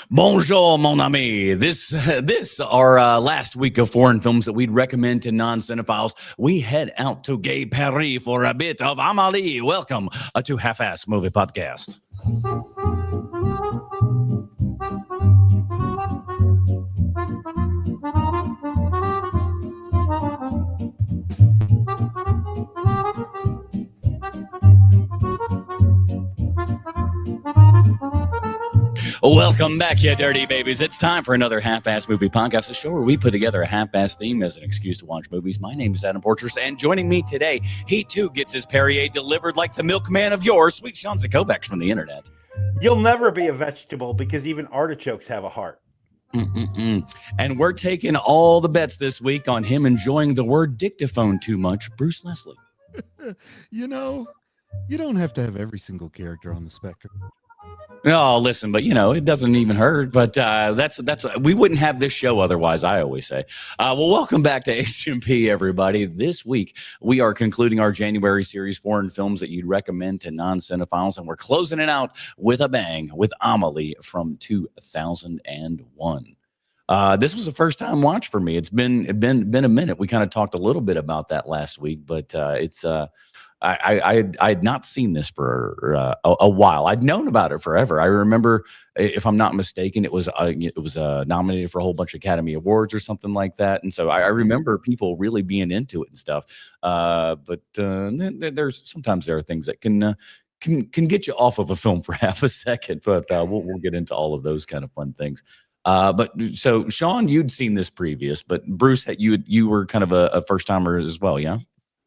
Bonjour, mon ami. This our last week of foreign films that we'd recommend to non-cinephiles. We head out to Gay Paris for a bit of Amélie. Welcome to Half-Ass Movie Podcast. Welcome back, you dirty babies. It's time for another Half-Ass Movie Podcast, a show where we put together a half-ass theme as an excuse to watch movies. My name is Adam Porters, and joining me today, he too gets his Perrier delivered like the milkman of yours, Sweet Sean Zakovacs from the internet. You'll never be a vegetable because even artichokes have a heart. And we're taking all the bets this week on him enjoying the word dictaphone too much, Bruce Leslie. You know, you don't have to have every single character on the spectrum. Oh, listen, but it doesn't even hurt. But that's we wouldn't have this show otherwise, I always say. Well, welcome back to HMP, everybody. This week we are concluding our January series, foreign films that you'd recommend to non-cinephiles, and we're closing it out with a bang with Amélie from 2001. This was a first time watch for me. It's been a minute. We kind of talked a little bit about that last week, but I had not seen this for a while. I'd known about it forever. I remember, if I'm not mistaken, it was nominated for a whole bunch of Academy Awards or something like that. And so I remember people really being into it and stuff. But there's sometimes there are things that can get you off of a film for half a second. But we'll get into all of those kind of fun things. But so Sean, you'd seen this previous, but Bruce, you were kind of a first timer as well, yeah.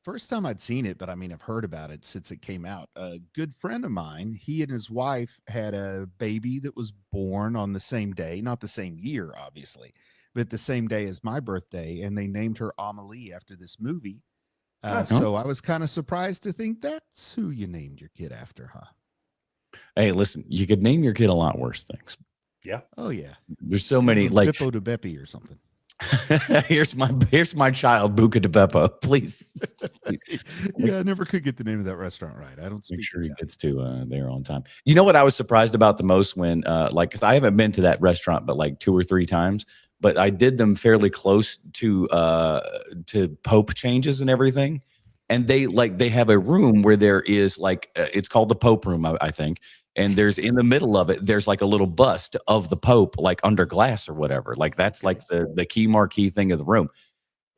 First time I'd seen it, but I mean, I've heard about it since it came out. A good friend of mine, he and his wife had a baby that was born on the same day, not the same year, obviously, but the same day as my birthday. And they named her Amélie after this movie. So I was kind of surprised to think that's who you named your kid after, huh? Hey, listen, you could name your kid a lot worse things. Yeah. Oh, yeah. There's so many, like Beppo de Beppe or something. here's my child, Buca de Beppo, please. Yeah, I never could get the name of that restaurant right. I don't speak. Make sure he gets to there on time. You know what I was surprised about the most when because I haven't been to that restaurant but like 2 or 3 times, but I did them fairly close to Pope changes and everything. And they have a room where there is like it's called the Pope room, I think. And there's in the middle of it, there's like a little bust of the Pope, like under glass or whatever. Like that's like the key marquee thing of the room.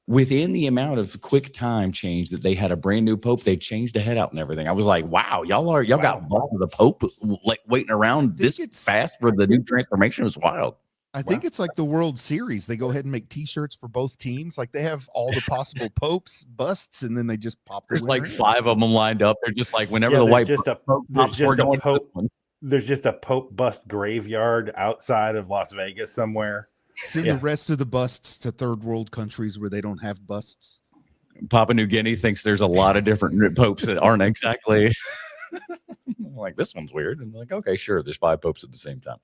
Within the amount of quick time change that they had a brand new Pope, they changed the head out and everything. I was like, wow, y'all got involved with the Pope like waiting around this fast for the new transformation. It was wild. I think it's like the World Series. They go ahead and make T-shirts for both teams. Like they have all the possible popes busts, and then they just pop. There's like 5 of them lined up. They're just like whenever the white Pope there's just a Pope bust graveyard outside of Las Vegas somewhere. Send the rest of the busts to third world countries where they don't have busts. Papua New Guinea thinks there's a lot of different popes that aren't exactly. Like, this one's weird. And like, okay, sure, there's 5 popes at the same time.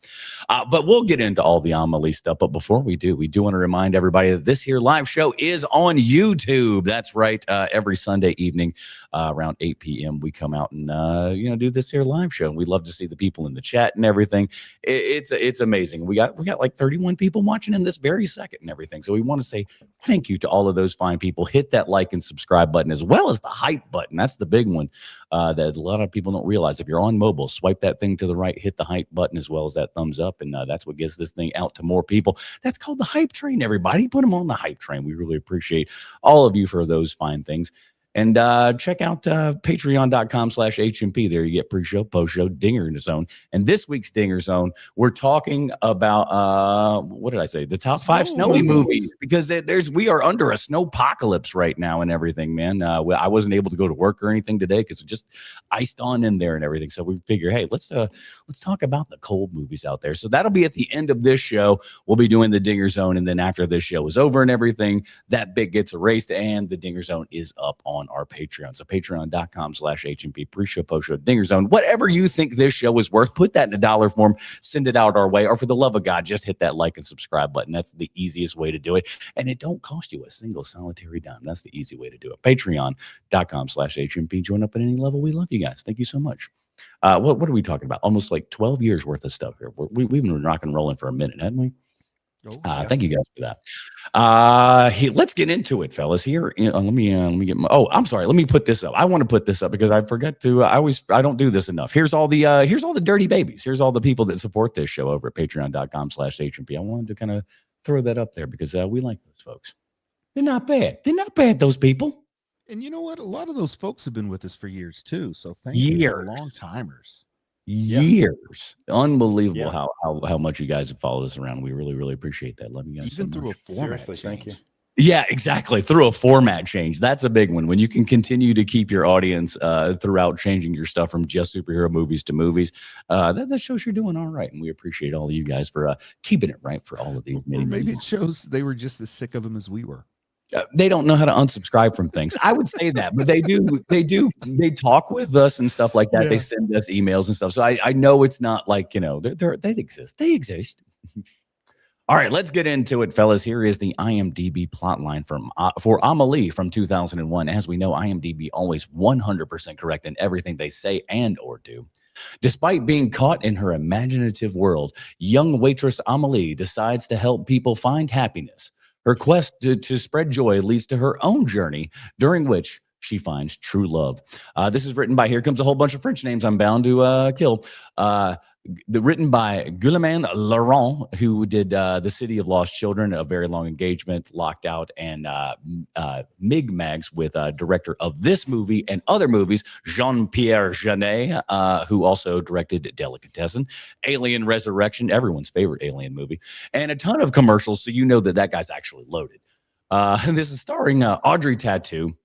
But we'll get into all the Amélie stuff. But before we do want to remind everybody that this here live show is on YouTube. That's right. Every Sunday evening around 8 p.m. we come out and do this here live show. And we love to see the people in the chat and everything. It's amazing. We got like 31 people watching in this very second and everything. So we want to say thank you to all of those fine people. Hit that like and subscribe button as well as the hype button. That's the big one that a lot of people don't realize. If you're on mobile, swipe that thing to the right, hit the hype button as well as that thumbs up, and that's what gets this thing out to more people. That's called the hype train, everybody. Put them on the hype train. We really appreciate all of you for those fine things. And check out patreon.com/HMP. There you get pre-show, post-show, Dinger Zone. And this week's Dinger Zone, we're talking about, what did I say? The top 5 snowy movies. Because we are under a snowpocalypse right now and everything, man. I wasn't able to go to work or anything today because it just iced on in there and everything. So we figure, hey, let's talk about the cold movies out there. So that'll be at the end of this show. We'll be doing the Dinger Zone. And then after this show is over and everything, that bit gets erased and the Dinger Zone is up on our Patreon. So patreon.com/HMP, pre-show, post-show, Dinger Zone. Whatever you think this show is worth, put that in a dollar form, send it out our way, or for the love of God, just hit that like and subscribe button. That's the easiest way to do it. And it don't cost you a single solitary dime. That's the easy way to do it. Patreon.com/HMP. Join up at any level. We love you guys. Thank you so much. What are we talking about? Almost like 12 years worth of stuff here. We've been rock and rolling for a minute, hadn't we? Oh, yeah. Thank you guys for that. Let's get into it, fellas. Here, let me get my. Oh, I'm sorry. Let me put this up. I want to put this up because I forget to. I don't do this enough. Here's all the dirty babies. Here's all the people that support this show over at patreon.com/HMP. I wanted to kind of throw that up there because we like those folks. They're not bad. They're not bad. Those people. And you know what? A lot of those folks have been with us for years too. So thank you for long timers. Years. Unbelievable how much you guys have followed us around. We really appreciate that. Love you guys even so through much. a format Seriously, change. thank you. Yeah, exactly. Through a format change. That's a big one. When you can continue to keep your audience throughout changing your stuff from just superhero movies to movies, that shows you're doing all right. And we appreciate all of you guys for keeping it right for all of these. Or maybe it shows they were just as sick of them as we were. They don't know how to unsubscribe from things. I would say that, but they they talk with us and stuff like that. Yeah. They send us emails and stuff. So I know it's not like, they exist. They exist. All right, let's get into it, fellas. Here is the IMDb plotline for Amélie from 2001. As we know, IMDb always 100% correct in everything they say and or do. Despite being caught in her imaginative world, young waitress Amélie decides to help people find happiness. Her quest to spread joy leads to her own journey, during which she finds true love. This is written by, here comes a whole bunch of French names I'm bound to kill. Written by Guillemette Laurent, who did The City of Lost Children, A Very Long Engagement, Locked Out, and Mig-Mags with director of this movie and other movies, Jean-Pierre Jeunet, who also directed Delicatessen, Alien Resurrection, everyone's favorite Alien movie, and a ton of commercials, so you know that guy's actually loaded. And this is starring Audrey Tautou,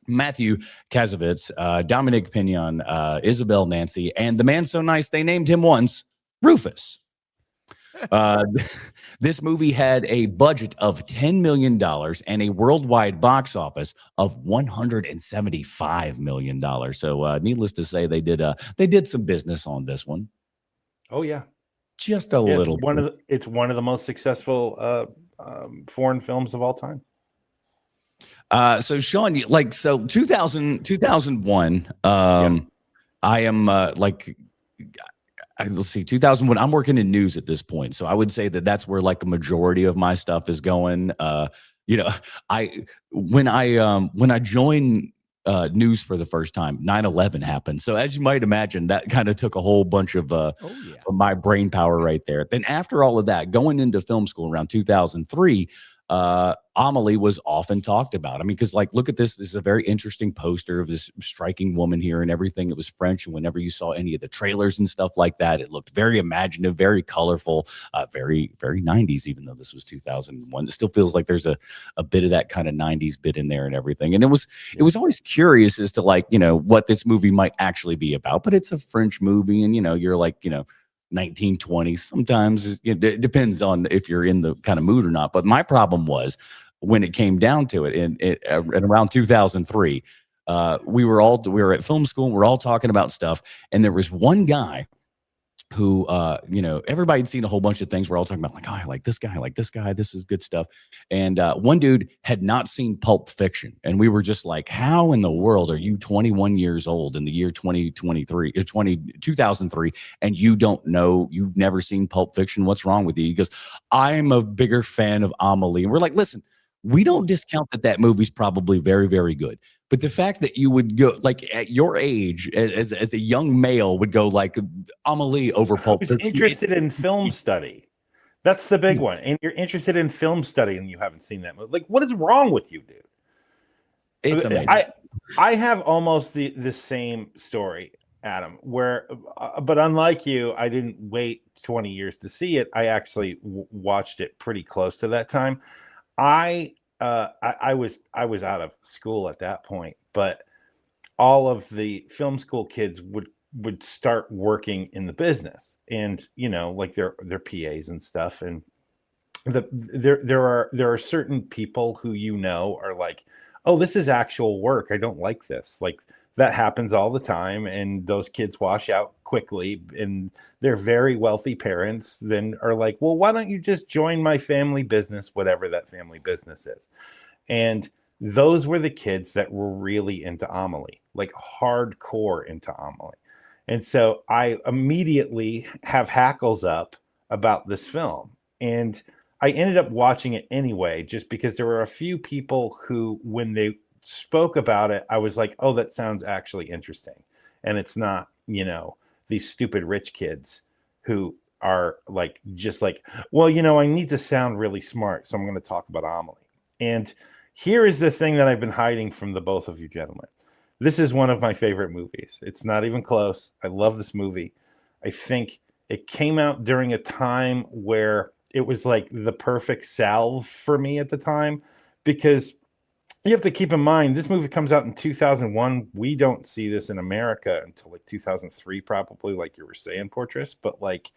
Matthew Kazovitz, Dominic Pignon, Isabel Nancy, and the man so nice they named him once, Rufus. This movie had a budget of $10 million and a worldwide box office of $175 million. So needless to say, they did some business on this one. Oh yeah, just a little. It's one of the most successful foreign films of all time. So Sean, 2001, I am let's see, 2001, I'm working in news at this point. So I would say that's where like a majority of my stuff is going. When I joined news for the first time, 9/11 happened. So as you might imagine, that kind of took a whole bunch of my brain power right there. Then after all of that, going into film school around 2003, Amélie was often talked about. I mean, because look at this. This is a very interesting poster of this striking woman here and everything. It was French. And whenever you saw any of the trailers and stuff like that, it looked very imaginative, very colorful, very, very 90s, even though this was 2001. It still feels like there's a bit of that kind of 90s bit in there and everything. And it was always curious as to what this movie might actually be about. But it's a French movie. And, you're 1920s. Sometimes it depends on if you're in the kind of mood or not. But my problem was when it came down to it, in around 2003, we were at film school and we're all talking about stuff. And there was one guy who, everybody had seen a whole bunch of things. We're all talking about I like this guy. This is good stuff. And one dude had not seen Pulp Fiction. And we were just like, how in the world are you 21 years old in the year 2003 and you don't know, you've never seen Pulp Fiction? What's wrong with you? He goes, I'm a bigger fan of Amélie. And we're like, listen, we don't discount that movie's probably very, very good. But the fact that you would go at your age as a young male would go Amélie over Pulp Fiction. Interested in film study. That's the big one. And you're interested in film study and you haven't seen that movie. What is wrong with you, dude? It's amazing. I have almost the same story, Adam, where but unlike you, I didn't wait 20 years to see it. I actually watched it pretty close to that time. I was out of school at that point, but all of the film school kids would start working in the business, and their PAs and stuff. And there are certain people who are like, oh, this is actual work. I don't like this. That happens all the time, and those kids wash out quickly, and they're very wealthy parents then are like, well, why don't you just join my family business, whatever that family business is. And those were the kids that were really into Amélie, hardcore into Amélie. And so I immediately have hackles up about this film. And I ended up watching it anyway, just because there were a few people who, when they spoke about it, I was like, oh, that sounds actually interesting. And it's not, you know, these stupid rich kids who are like, just like, well, you know, I need to sound really smart, so I'm going to talk about Amelie. And here is the thing that I've been hiding from the both of you gentlemen. This is one of my favorite movies. It's not even close. I love this movie. I think it came out during a time where it was like the perfect salve for me at the time, because you have to keep in mind, this movie comes out in 2001. We don't see this in America until like 2003, probably, like you were saying, Portress. But like,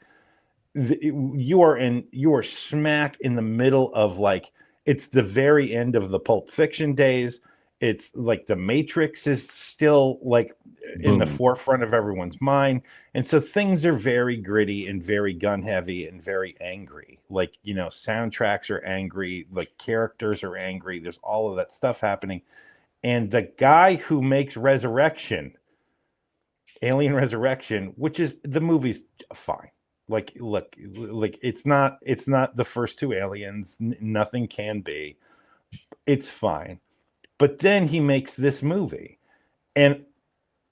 you are smack in the middle of, like, it's the very end of the Pulp Fiction days. It's like the Matrix is still like in the forefront of everyone's mind. And so things are very gritty and very gun heavy and very angry. Like, you know, soundtracks are angry, like characters are angry. There's all of that stuff happening. And the guy who makes Alien Resurrection, which is, the movie's fine. Like, look, like it's not the first two Aliens. Nothing can be. It's fine. But then he makes this movie, and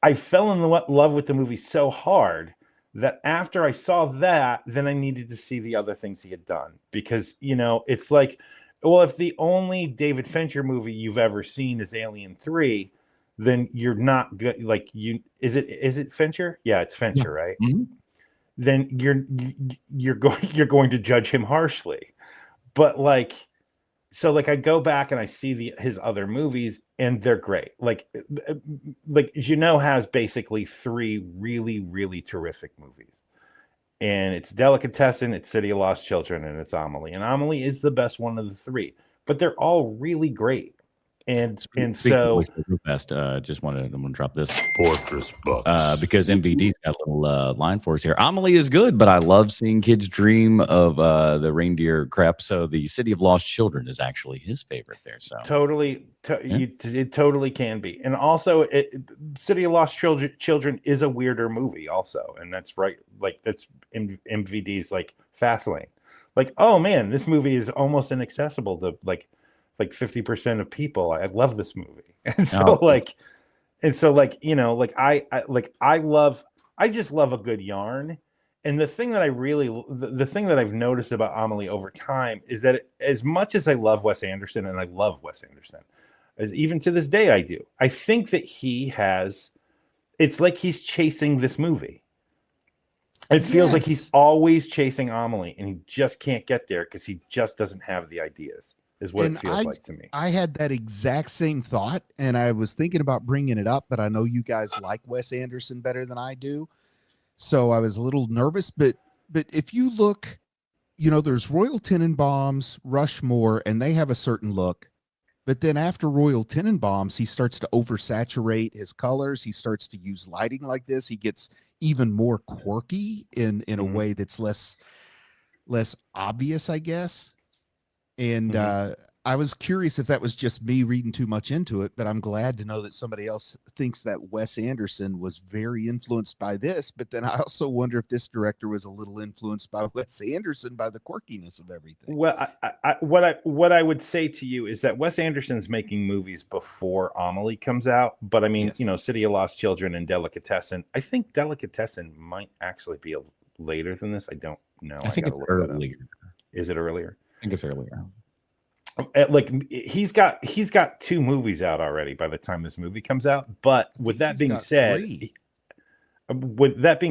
I fell in love with the movie so hard that after I saw that, then I needed to see the other things he had done, because, you know, it's like, well, if the only David Fincher movie you've ever seen is Alien 3, then you're not good. Like, is it Fincher? Yeah, it's Fincher, right? Mm-hmm. Then you're going to judge him harshly. But like, so like I go back and I see his other movies, and they're great. Like Juno has basically 3 really, really terrific movies. And it's Delicatessen, it's City of Lost Children, and it's Amelie. And Amelie is the best one of the 3, but they're all really great. And so best, just I'm gonna drop this Fortress Bucks, because MVD's got a little line for us here. Amelie is good, but I love seeing kids dream of the reindeer crap. So the City of Lost Children is actually his favorite there. So totally, it totally can be. And also, City of Lost Children is a weirder movie, also, and that's right. Like, that's MVD's like Fastlane. Like, oh man, this movie is almost inaccessible to like 50% of people. I love this movie. And so you know, like I just love a good yarn. And the thing that the thing that I've noticed about Amelie over time is that as much as I love Wes Anderson, and I love Wes Anderson, as even to this day I do, I think that it's like he's chasing this movie. It feels like he's always chasing Amelie, and he just can't get there because he just doesn't have the ideas. Is what it feels like to me. I had that exact same thought, and I was thinking about bringing it up, but I know you guys like Wes Anderson better than I do, so I was a little nervous. But if you look, you know, there's Royal Tenenbaums, Rushmore, and they have a certain look. But then after Royal Tenenbaums, he starts to oversaturate his colors. He starts to use lighting like this. He gets even more quirky in a way that's less obvious, I guess. And I was curious if that was just me reading too much into it, but I'm glad to know that somebody else thinks that Wes Anderson was very influenced by this. But then I also wonder if this director was a little influenced by Wes Anderson, by the quirkiness of everything. Well, what I would say to you is that Wes Anderson's making movies before Amelie comes out. But I mean, you know, City of Lost Children and Delicatessen. I think Delicatessen might actually be later than this. I don't know. I think it's earlier. Is it earlier? I think it's earlier. Like he's got 2 movies out already by the time this movie comes out. But with that being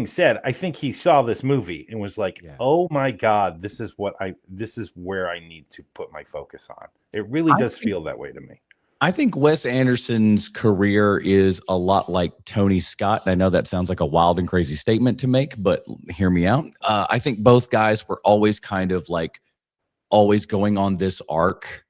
said, I think he saw this movie and was like, "Oh my God, this is where I need to put my focus on." It really does feel that way to me. I think Wes Anderson's career is a lot like Tony Scott. And I know that sounds like a wild and crazy statement to make, but hear me out. I think both guys were always kind of like always going on this arc,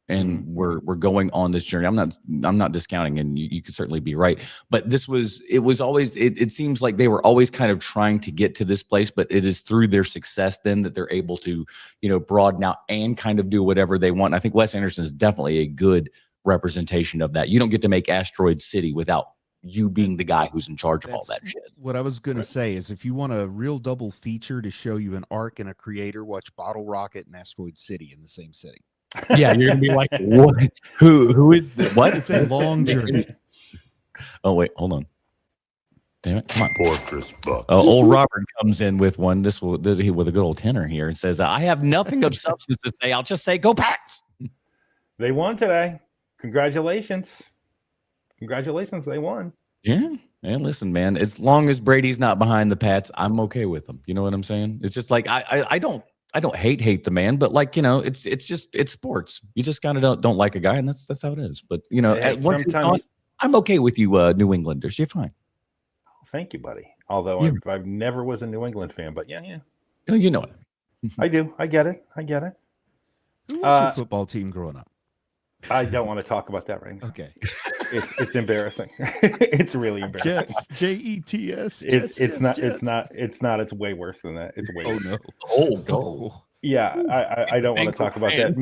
and we're going on this journey. I'm not discounting, and you could certainly be right, but it seems like they were always kind of trying to get to this place, but it is through their success then that they're able to, you know, broaden out and kind of do whatever they want. I think Wes Anderson is definitely a good representation of that. You don't get to make Asteroid City without you being the guy who's in charge of all That's that shit. what I was going to say is if you want a real double feature to show you an arc and a creator, watch Bottle Rocket and Asteroid City in the same city. Yeah, you're gonna be like, what? Who is the, what? It's a long journey. Oh wait, hold on. Damn it! Come on. Fortress Buck. Old Robert comes in with one. This he with a good old tenor here and says, "I have nothing of substance to say. I'll just say, go Pats." They won today. Congratulations. Congratulations, they won. Yeah. And listen, man, as long as Brady's not behind the Pats, I'm okay with them. You know what I'm saying? It's just like I don't hate the man, but like, you know, it's sports. You just kind of don't like a guy, and that's how it is. But you know, Hey, once he's gone, I'm okay with you, New Englanders. You're fine. Thank you, buddy. Although Yeah. I've never was a New England fan, but yeah. You know it. I do. I get it. Who was your football team growing up? I don't want to talk about that right now. Okay. It's embarrassing. It's really embarrassing. Jets, Jets. It's not. It's way worse than that. It's way. Oh worse. no. Oh, Oh. Yeah, I don't want to talk about Man. that.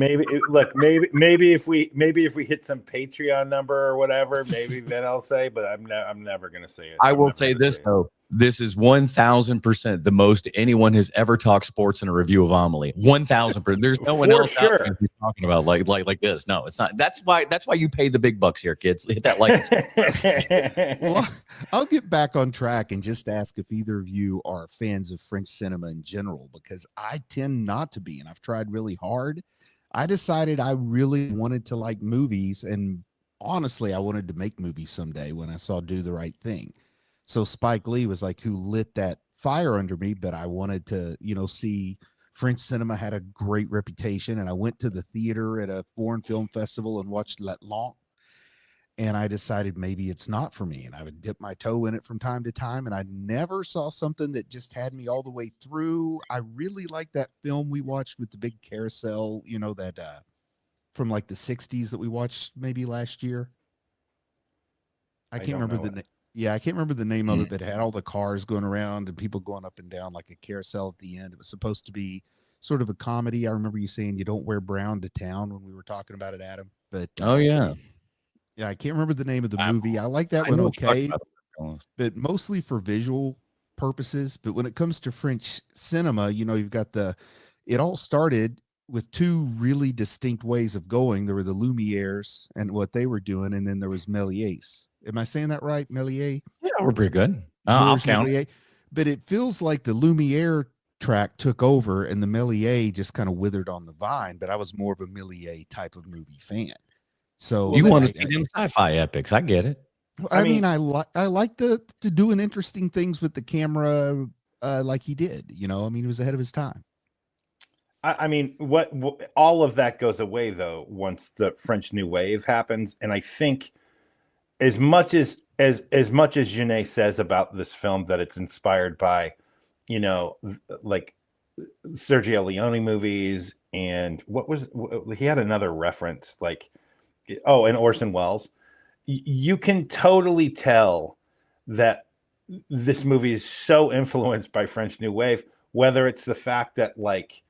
Maybe if we hit some Patreon number or whatever, maybe then I'll say. But I'm never gonna say it. I will say this though. This is 1,000% the most anyone has ever talked sports in a review of Amélie. 1,000%. There's no one For else out sure. there who's talking about like this. No, it's not. That's why you pay the big bucks here, kids. Hit that like. Well, I'll get back on track and just ask if either of you are fans of French cinema in general, because I tend not to be, and I've tried really hard. I decided I really wanted to like movies, and honestly, I wanted to make movies someday when I saw Do the Right Thing. So Spike Lee was like who lit that fire under me, but I wanted to, see French cinema had a great reputation, and I went to the theater at a foreign film festival and watched Les Blancs. And I decided maybe it's not for me. And I would dip my toe in it from time to time. And I never saw something that just had me all the way through. I really like that film we watched with the big carousel, that from like the 60s that we watched maybe last year. I can't remember the name. Yeah, I can't remember the name of it, but it had all the cars going around and people going up and down like a carousel at the end. It was supposed to be sort of a comedy. I remember you saying you don't wear brown to town when we were talking about it, Adam. But Oh yeah. yeah, I can't remember the name of the movie. I like that one okay, but mostly for visual purposes. But when it comes to French cinema, you've got it all started with two really distinct ways of going. There were the Lumieres and what they were doing, and then there was Méliès. Am I saying that right? Méliès? Yeah, we're pretty good. I'll Georges count. Méliès. But it feels like the Lumiere track took over and the Méliès just kind of withered on the vine. But I was more of a Méliès type of movie fan. So You want to see them sci-fi epics? I get it. I mean, I like to doing interesting things with the camera, like he did. He was ahead of his time. I mean, what all of that goes away though once the French New Wave happens, and I think as much as Jeunet says about this film that it's inspired by, like Sergio Leone movies, and he had another reference like, and Orson Welles. You can totally tell that this movie is so influenced by French New Wave, whether it's the fact that like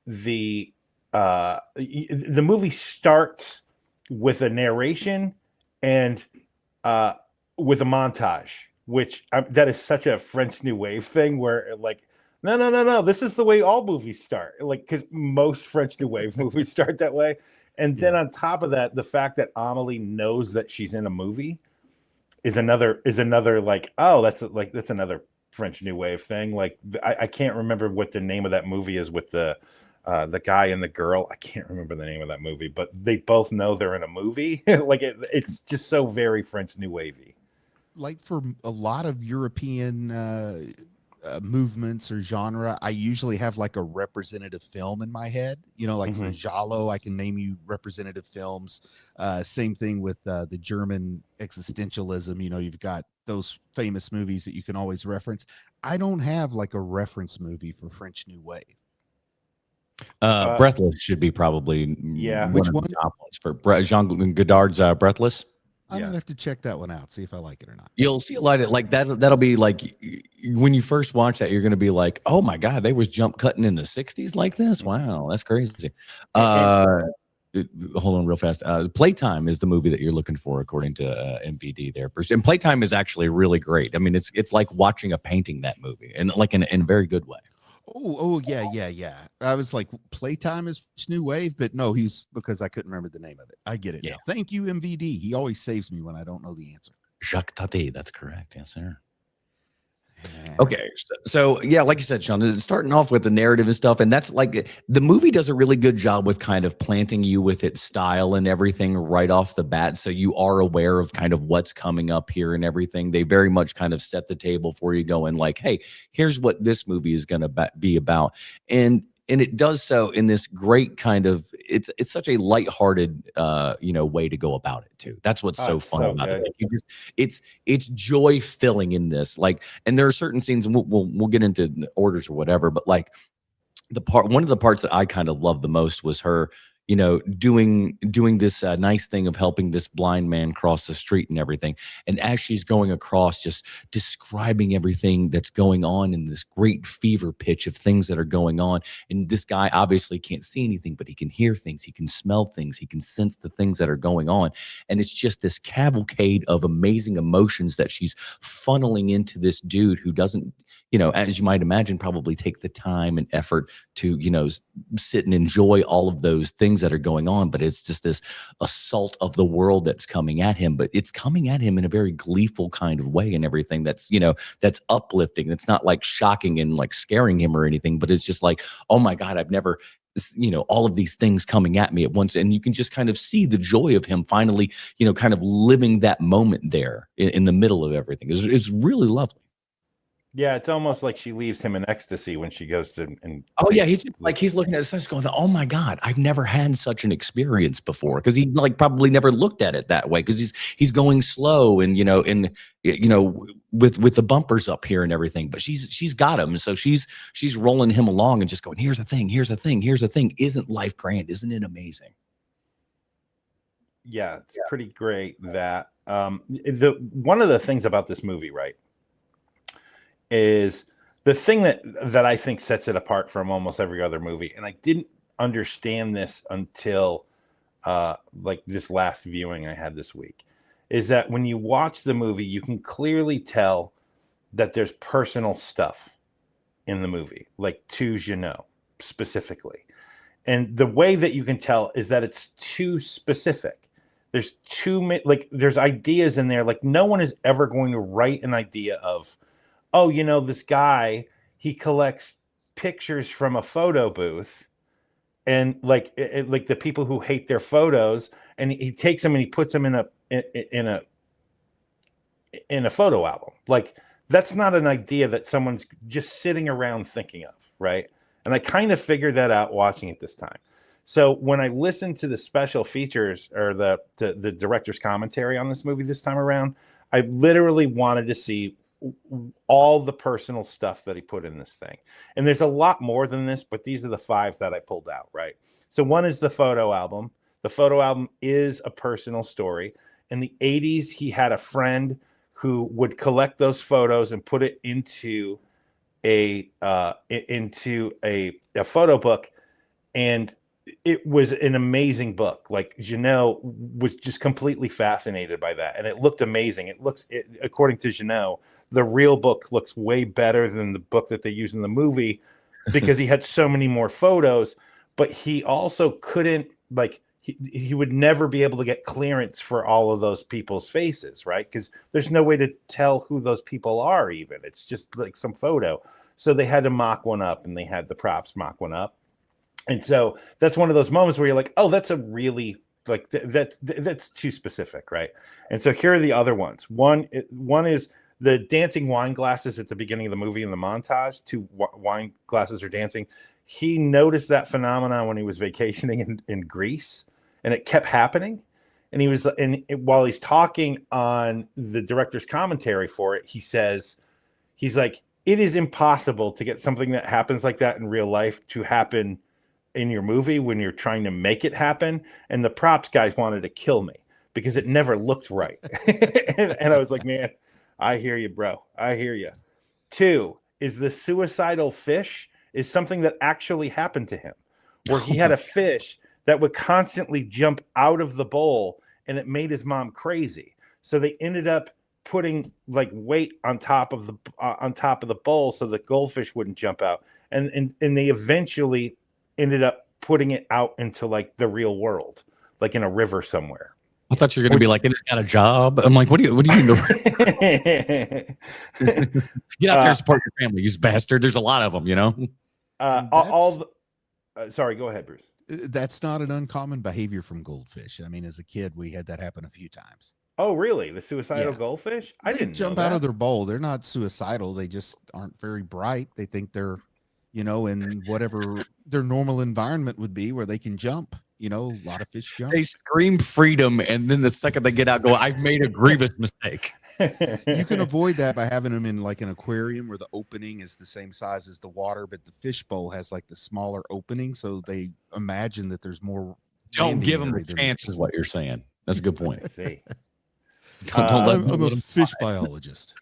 the movie starts with a narration and with a montage, which that is such a French New Wave thing where like, no, this is the way all movies start, like, because most French New Wave movies start that way. And then on top of that, the fact that Amélie knows that she's in a movie is another like, oh, that's another French New Wave thing. Like I can't remember what the name of that movie is with the guy and the girl. I can't remember the name of that movie, but they both know they're in a movie. Like it's just so very French New Wavy. Like for a lot of European movements or genre, I usually have like a representative film in my head. Like for Giallo, I can name you representative films. Same thing with the German existentialism. You've got those famous movies that you can always reference. I don't have like a reference movie for French New Wave. Breathless should be probably Which one? Top ones for Jean Godard's Breathless. I might have to check that one out, see if I like it or not. You'll see a lot of like that. That'll be like when you first watch that, you're going to be like, "Oh my god, they was jump cutting in the '60s like this! Wow, that's crazy." hold on real fast. Playtime is the movie that you're looking for, according to MVD there. And Playtime is actually really great. I mean, it's like watching a painting, that movie, and like in a very good way. Yeah. I was like, Playtime is New Wave, but no, he's because I couldn't remember the name of it. I get it now. Thank you, MVD. He always saves me when I don't know the answer. Jacques Tati, that's correct. Yes, sir. Okay, so yeah, like you said, Sean, starting off with the narrative and stuff, and that's like the movie does a really good job with kind of planting you with its style and everything right off the bat, so you are aware of kind of what's coming up here and everything. They very much kind of set the table for you, going like, "Hey, here's what this movie is going to be about," and it does so in this great kind of it's such a lighthearted way to go about it too. That's what's so fun about it. Like it's joy filling in this, like, and there are certain scenes, and we'll get into orders or whatever, but like one of the parts that I kind of loved the most was her doing this nice thing of helping this blind man cross the street and everything, and as she's going across, just describing everything that's going on in this great fever pitch of things that are going on. And this guy obviously can't see anything, but he can hear things, he can smell things, he can sense the things that are going on, and it's just this cavalcade of amazing emotions that she's funneling into this dude who doesn't, as you might imagine, probably take the time and effort to sit and enjoy all of those things that are going on, but it's just this assault of the world that's coming at him, but it's coming at him in a very gleeful kind of way and everything that's that's uplifting. It's not like shocking and like scaring him or anything, but it's just like, oh my God, I've never all of these things coming at me at once, and you can just kind of see the joy of him finally kind of living that moment there in the middle of everything. It's really lovely. Yeah, it's almost like she leaves him in ecstasy when she goes to. He's like, he's looking at this going, "Oh my God, I've never had such an experience before," because he like probably never looked at it that way, because he's going slow and with the bumpers up here and everything, but she's got him, so she's rolling him along and just going, "Here's the thing, here's the thing, here's the thing. Isn't life grand? Isn't it amazing?" Yeah, it's pretty great. That one of the things about this movie, right, is the thing that I think sets it apart from almost every other movie. And I didn't understand this until like this last viewing I had this week, is that when you watch the movie, you can clearly tell that there's personal stuff in the movie, like to specifically. And the way that you can tell is that it's too specific. There's there's ideas in there. Like no one is ever going to write an idea of, oh, this guy, he collects pictures from a photo booth, and like the people who hate their photos, and he takes them and he puts them in a photo album. Like that's not an idea that someone's just sitting around thinking of, right? And I kind of figured that out watching it this time. So when I listened to the special features or the director's commentary on this movie this time around, I literally wanted to see all the personal stuff that he put in this thing. And there's a lot more than this, but these are the 5 that I pulled out, right? So one is the photo album. The photo album is a personal story. In the 80s, he had a friend who would collect those photos and put it into a photo book, and it was an amazing book. Like Jeannot was just completely fascinated by that, and it looked amazing. According to Jeannot, the real book looks way better than the book that they use in the movie because he had so many more photos. But he also couldn't, like, he would never be able to get clearance for all of those people's faces, right? Because there's no way to tell who those people are. Even it's just like some photo. So they had to mock one up, and they had the props mock one up. And so that's one of those moments where you're like, oh, that's a really like that's too specific, right? And so here are the other ones. One is the dancing wine glasses at the beginning of the movie in the montage. 2 wine glasses are dancing. He noticed that phenomenon when he was vacationing in Greece, and it kept happening. And while he's talking on the director's commentary for it, he's like, it is impossible to get something that happens like that in real life to happen in your movie when you're trying to make it happen. And the props guys wanted to kill me because it never looked right. and I was like, man, I hear you, bro. I hear you. 2 is the suicidal fish is something that actually happened to him, where he had a fish that would constantly jump out of the bowl, and it made his mom crazy. So they ended up putting like weight on top of the bowl so the goldfish wouldn't jump out, and they eventually ended up putting it out into like the real world, like in a river somewhere. I thought you were going to be like, it got a job. I'm like, what do you mean? Get out there and support your family, you bastard. There's a lot of them, you know. Sorry, go ahead, Bruce. That's not an uncommon behavior from goldfish. I mean, as a kid, we had that happen a few times. Oh, really? The suicidal goldfish? They didn't jump out of their bowl. They're not suicidal. They just aren't very bright. They think they're, you know, in whatever their normal environment would be where they can jump. You know, a lot of fish jump. They scream freedom, and then the second they get out, go, I've made a grievous mistake. You can avoid that by having them in like an aquarium where the opening is the same size as the water, but the fish bowl has like the smaller opening, so they imagine that there's more. Don't give them a chance, is what you're saying. That's a good point. See. I'm a fish biologist.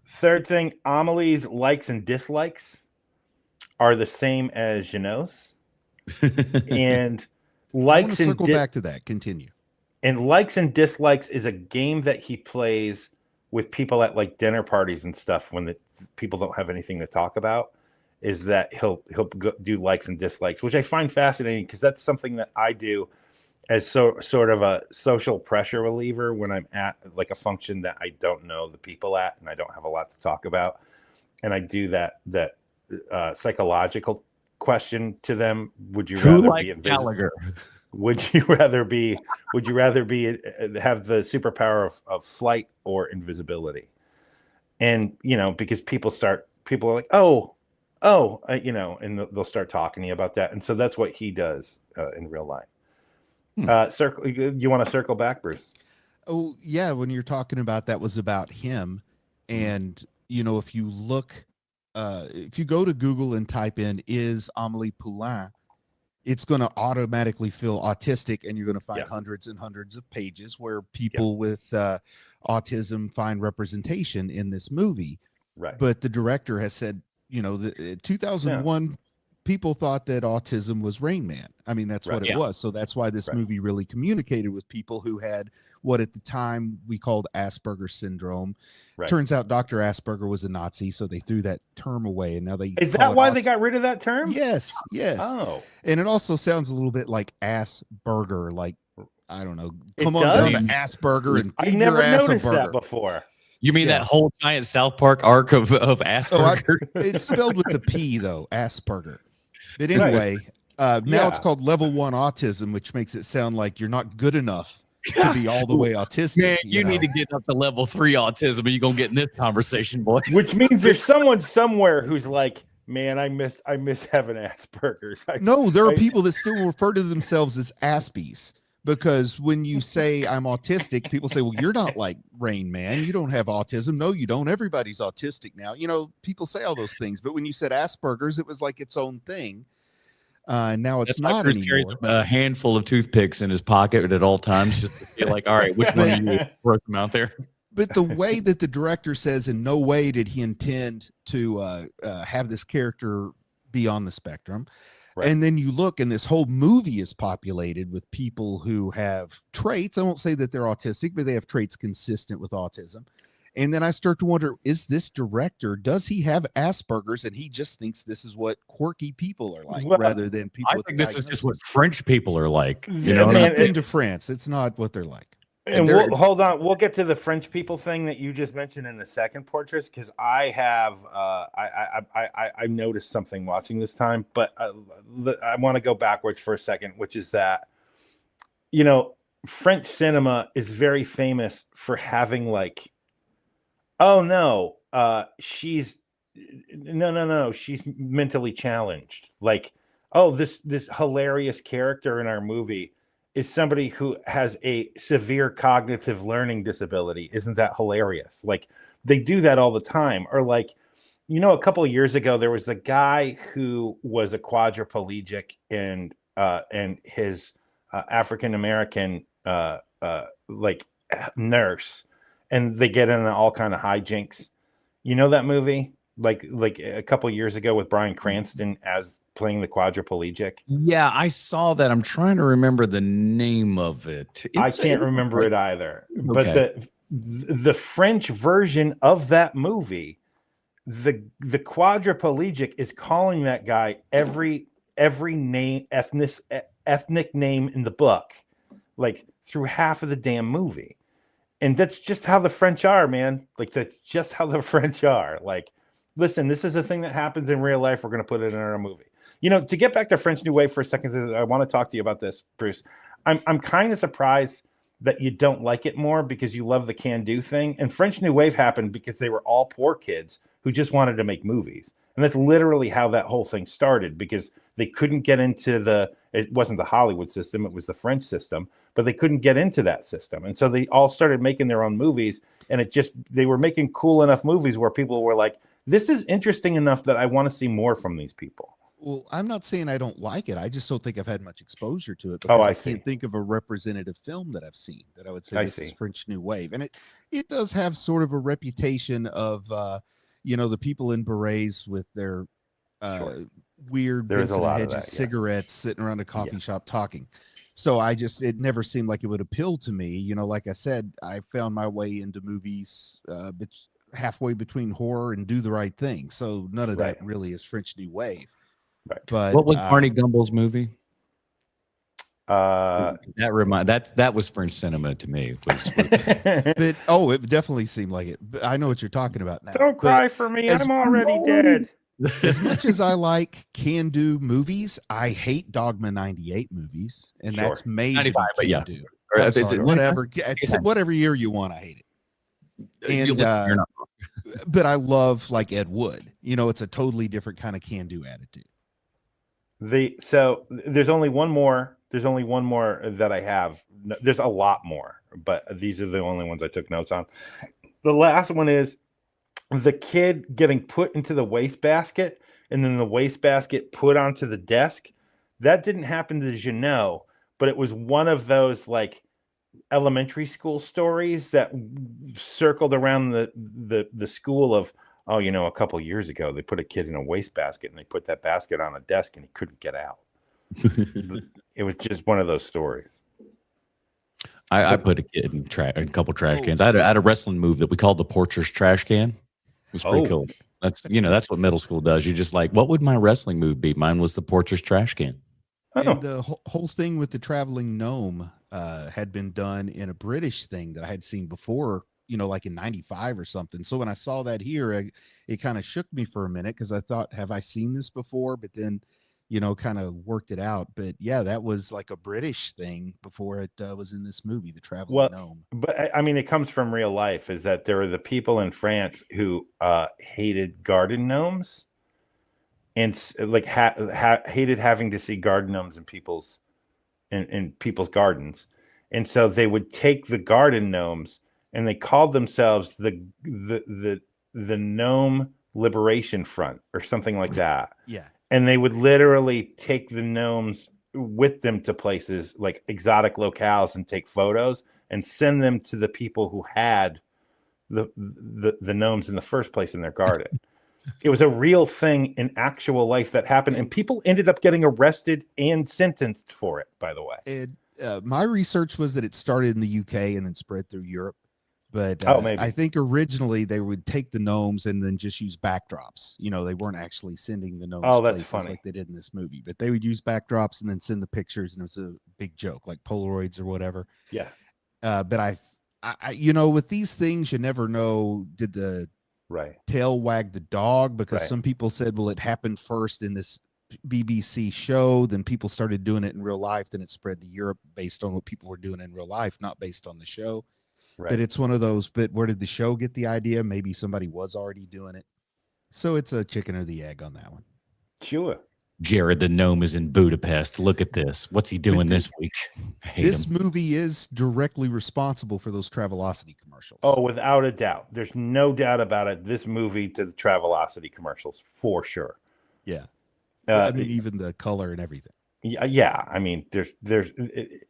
Third thing, Amelie's likes and dislikes are the same as Jeannot's. And likes and circle back to that. Continue. And likes and dislikes is a game that he plays with people at like dinner parties and stuff when the people don't have anything to talk about. Is that he'll do likes and dislikes, which I find fascinating because that's something that I do as sort of a social pressure reliever when I'm at like a function that I don't know the people at and I don't have a lot to talk about, and I do that psychological question to them: would you rather be Gallagher? Would you rather be have the superpower of flight or invisibility? And you know, because people are like, you know, and they'll start talking to you about that, and so that's what he does in real life. You want to circle back, Bruce? Oh yeah, when you're talking about that was about him, and you know, if you look, if you go to Google and type in "is Amélie Poulain," it's going to automatically fill autistic, and you're going to find hundreds and hundreds of pages where people with autism find representation in this movie. Right. But the director has said, you know, the 2001. People thought that autism was Rain Man. I mean, that's what it was. So that's why this movie really communicated with people who had what at the time we called Asperger's syndrome. Right. Turns out Dr. Asperger was a Nazi, so they threw that term away. And now they is that why they got rid of that term? Yes, yes. Oh, and it also sounds a little bit like Asperger, like I don't know. Come on down to Asperger and I never noticed that before. You mean that whole giant South Park arc of Asperger? It's spelled with the P though, Asperger. But anyway, now it's called level 1 autism, which makes it sound like you're not good enough to be all the way autistic. Man, you need to get up to level 3 autism, or you're gonna get in this conversation, boy. Which means there's someone somewhere who's like, man, I miss having Asperger's. No, there are people that still refer to themselves as Aspies. Because when you say I'm autistic, people say, well, you're not like Rain Man. You don't have autism. No, you don't. Everybody's autistic now. You know, people say all those things. But when you said Asperger's, it was like its own thing. Now it's not anymore. Carries a handful of toothpicks in his pocket at all times just to feel like, all right, which one of you throw them out there? But the way that the director says in no way did he intend to have this character be on the spectrum. Right. And then you look, and this whole movie is populated with people who have traits. I won't say that they're autistic, but they have traits consistent with autism. And then I start to wonder, is this director, does he have Asperger's and he just thinks this is what quirky people are like rather than people with think this is just what French people are like. You know, I've been to France. It's not what they're like. And hold on, we'll get to the French people thing that you just mentioned in the second portrait, because I have I noticed something watching this time, but I want to go backwards for a second, which is that, you know, French cinema is very famous for having like, oh no, she's mentally challenged. Like, oh, this hilarious character in our movie is somebody who has a severe cognitive learning disability. Isn't that hilarious? Like, they do that all the time. Or like, you know, a couple of years ago, there was a guy who was a quadriplegic and his African-American like nurse, and they get into all kind of hijinks. You know that movie? Like a couple of years ago with Bryan Cranston as playing the quadriplegic. Yeah, I saw that. I'm trying to remember the name of it. I can't remember it either. But Okay. the French version of that movie, the quadriplegic is calling that guy every name, ethnic name in the book, like through half of the damn movie. And that's just how the French are, man. Like, that's just how the French are. Like, listen, this is a thing that happens in real life. We're going to put it in our movie. You know, to get back to French New Wave for a second, I want to talk to you about this, Bruce. I'm kind of surprised that you don't like it more because you love the can-do thing. And French New Wave happened because they were all poor kids who just wanted to make movies. And that's literally how that whole thing started, because they couldn't get into it wasn't the Hollywood system, it was the French system, but they couldn't get into that system. And so they all started making their own movies, and they were making cool enough movies where people were like, this is interesting enough that I want to see more from these people. Well, I'm not saying I don't like it. I just don't think I've had much exposure to it, Oh, because I I see. can't think of a representative film that I've seen that I would say I this is see. French New Wave. And it does have sort of a reputation of, the people in berets with their Sure. weird There is a Vincent lot of Hedges that, yes. cigarettes sitting around a coffee Yes. shop talking. So it never seemed like it would appeal to me. You know, like I said, I found my way into movies halfway between horror and Do the Right Thing. So none of that really is French New Wave. Right. But What was Barney Gumbel's movie? That was French cinema to me. But it definitely seemed like it. But I know what you're talking about now. Don't cry for me. I'm already dead. As much as I like can-do movies, I hate Dogma 98 movies, and Sure. that's made 95, but yeah. can-do. Or I'm is it sorry, 95? whatever year you want, I hate it. And You're not wrong. but I love, like, Ed Wood. You know, it's a totally different kind of can-do attitude. So there's only one more. There's only one more that I have. There's a lot more, but these are the only ones I took notes on. The last one is the kid getting put into the wastebasket and then the wastebasket put onto the desk. That didn't happen to Jeannot, but it was one of those like elementary school stories that circled around the school of, oh, you know, a couple years ago, they put a kid in a wastebasket and they put that basket on a desk and he couldn't get out. It was just one of those stories. I put a kid in a couple trash cans. I had a wrestling move that we called the Porcher's trash can. It was pretty cool. That's what middle school does. You're just like, what would my wrestling move be? Mine was the Porcher's trash can. And the whole thing with the traveling gnome had been done in a British thing that I had seen before, you know, like in 95 or something. So when I saw that here, it kind of shook me for a minute, because I thought, have I seen this before? But then, you know, kind of worked it out. But yeah, that was like a British thing before it was in this movie, The Traveling Gnome. But I mean, it comes from real life, is that there were the people in France who hated garden gnomes and like hated having to see garden gnomes in people's gardens. And so they would take the garden gnomes and they called themselves the Gnome Liberation Front or something like that. Yeah. And they would literally take the gnomes with them to places like exotic locales and take photos and send them to the people who had the gnomes in the first place in their garden. It was a real thing in actual life that happened, and people ended up getting arrested and sentenced for it, by the way. My research was that it started in the UK and then spread through Europe. But maybe. I think originally they would take the gnomes and then just use backdrops. You know, they weren't actually sending the gnomes places like they did in this movie, but they would use backdrops and then send the pictures, and it was a big joke, like Polaroids or whatever. Yeah. But I you know, with these things, you never know, did the tail wag the dog? Because some people said, well, it happened first in this BBC show, then people started doing it in real life, then it spread to Europe based on what people were doing in real life, not based on the show. Right. But it's one of those, but where did the show get the idea? Maybe somebody was already doing it. So it's a chicken or the egg on that one. Sure. Jared the gnome is in Budapest. Look at this. What's he doing this week? This movie is directly responsible for those Travelocity commercials. Oh, without a doubt. There's no doubt about it. This movie to the Travelocity commercials, for sure. Yeah. I mean, even the color and everything. Yeah, I mean, there's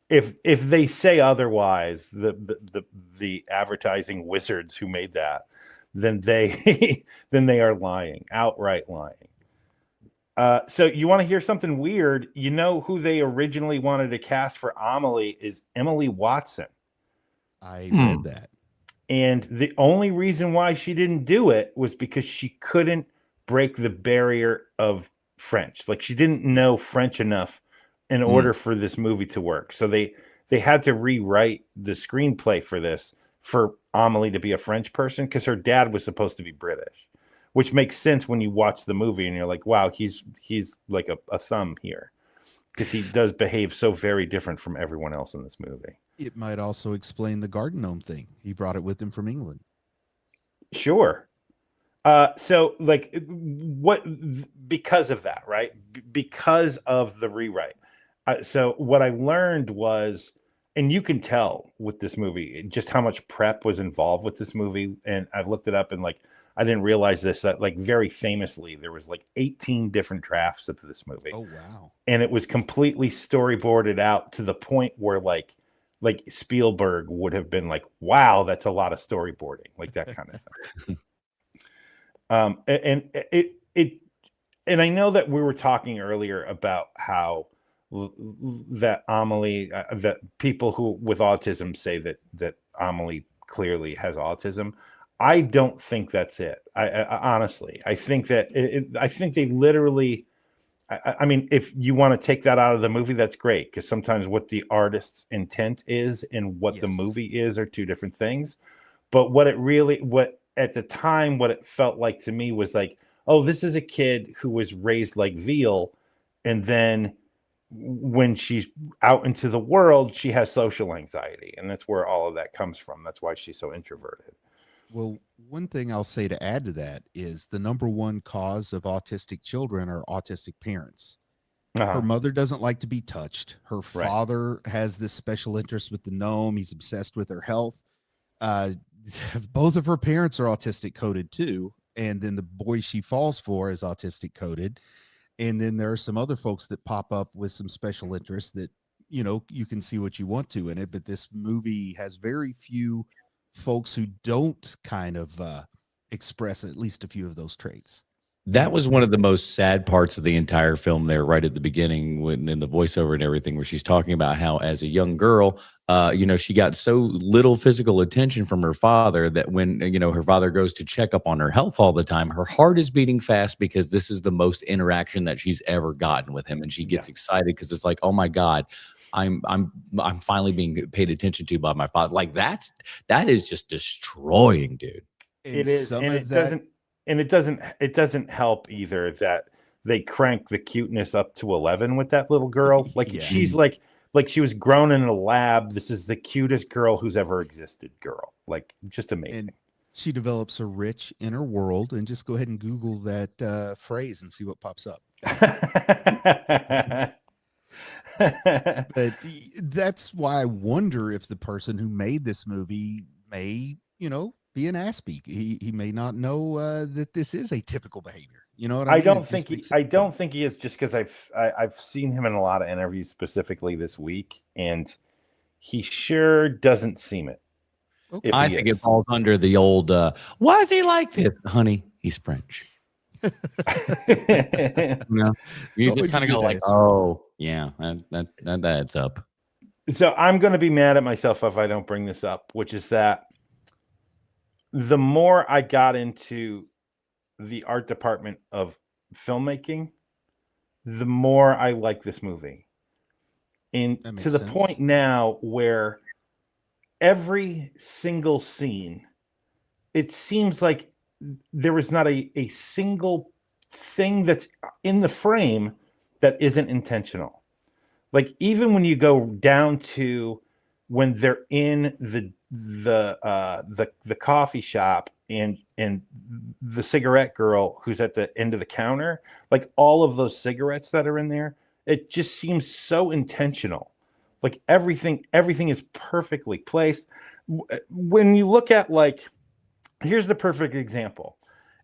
if they say otherwise, the advertising wizards who made that, then they are lying, outright lying. So you want to hear something weird? You know who they originally wanted to cast for Amelie is Emily Watson. I read that. And the only reason why she didn't do it was because she couldn't break the barrier of French. Like she didn't know French enough in order for this movie to work. So they had to rewrite the screenplay for this for Amelie to be a French person because her dad was supposed to be British, which makes sense when you watch the movie and you're like, wow, he's like a thumb here because he does behave so very different from everyone else in this movie. It might also explain the garden gnome thing. He brought it with him from England. Sure. So like because of that, right? Because of the rewrite. So what I learned was, and you can tell with this movie, just how much prep was involved with this movie. And I looked it up and like, I didn't realize this, that like very famously, there was like 18 different drafts of this movie. Oh, wow. And it was completely storyboarded out to the point where like Spielberg would have been like, wow, that's a lot of storyboarding, like that kind of thing. And I know that we were talking earlier about how that Amelie, that people who with autism say that Amelie clearly has autism. I don't think that's it. I honestly, I think that I think they literally. I mean, if you want to take that out of the movie, that's great because sometimes what the artist's intent is and what the movie is are two different things. But what at the time, what it felt like to me was like, oh, this is a kid who was raised like veal, and then when she's out into the world, she has social anxiety, and that's where all of that comes from. That's why she's so introverted. Well, one thing I'll say to add to that is the number one cause of autistic children are autistic parents. Her mother doesn't like to be touched. Her father has this special interest with the gnome. He's obsessed with her health. Both of her parents are autistic coded too. And then the boy she falls for is autistic coded. And then there are some other folks that pop up with some special interests that, you know, you can see what you want to in it. But this movie has very few folks who don't kind of express at least a few of those traits. That was one of the most sad parts of the entire film there, right at the beginning, when in the voiceover and everything, where she's talking about how as a young girl, you know, she got so little physical attention from her father that when, you know, her father goes to check up on her health all the time, her heart is beating fast because this is the most interaction that she's ever gotten with him. And she gets excited because it's like, oh my God, I'm finally being paid attention to by my father. Like that is just destroying, dude. It is, and it doesn't help either that they crank the cuteness up to 11 with that little girl. Like she's like she was grown in a lab. This is the cutest girl who's ever existed. Girl, like just amazing. And she develops a rich inner world. And just go ahead and Google that phrase and see what pops up. But that's why I wonder if the person who made this movie may, you know, be an ass-beak. He may not know that this is a typical behavior. You know what I mean? I don't think he is, just because I've seen him in a lot of interviews specifically this week, and he sure doesn't seem it. Okay. I think it falls under the old why is he like this? Honey, he's French. You know, you just kind of go like, oh yeah, that adds up. So I'm going to be mad at myself if I don't bring this up, which is that the more I got into the art department of filmmaking, the more I like this movie. And to the point now where every single scene, it seems like there is not a single thing that's in the frame that isn't intentional. Like even when you go down to when they're in the coffee shop and the cigarette girl who's at the end of the counter, like all of those cigarettes that are in there, it just seems so intentional. Like everything is perfectly placed. When you look at, like, here's the perfect example.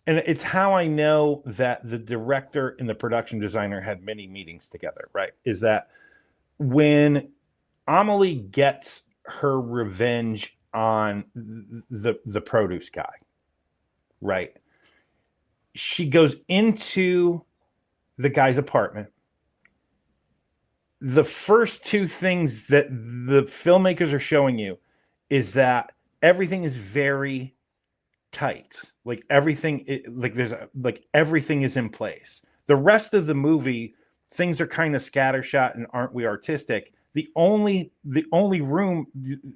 And it's how I know that the director and the production designer had many meetings together, right? Is that when Amelie gets her revenge on the produce guy, right? She goes into the guy's apartment. The first two things that the filmmakers are showing you is that everything is very tight. Like everything, everything is in place. The rest of the movie, things are kind of scattershot and aren't we artistic. The only room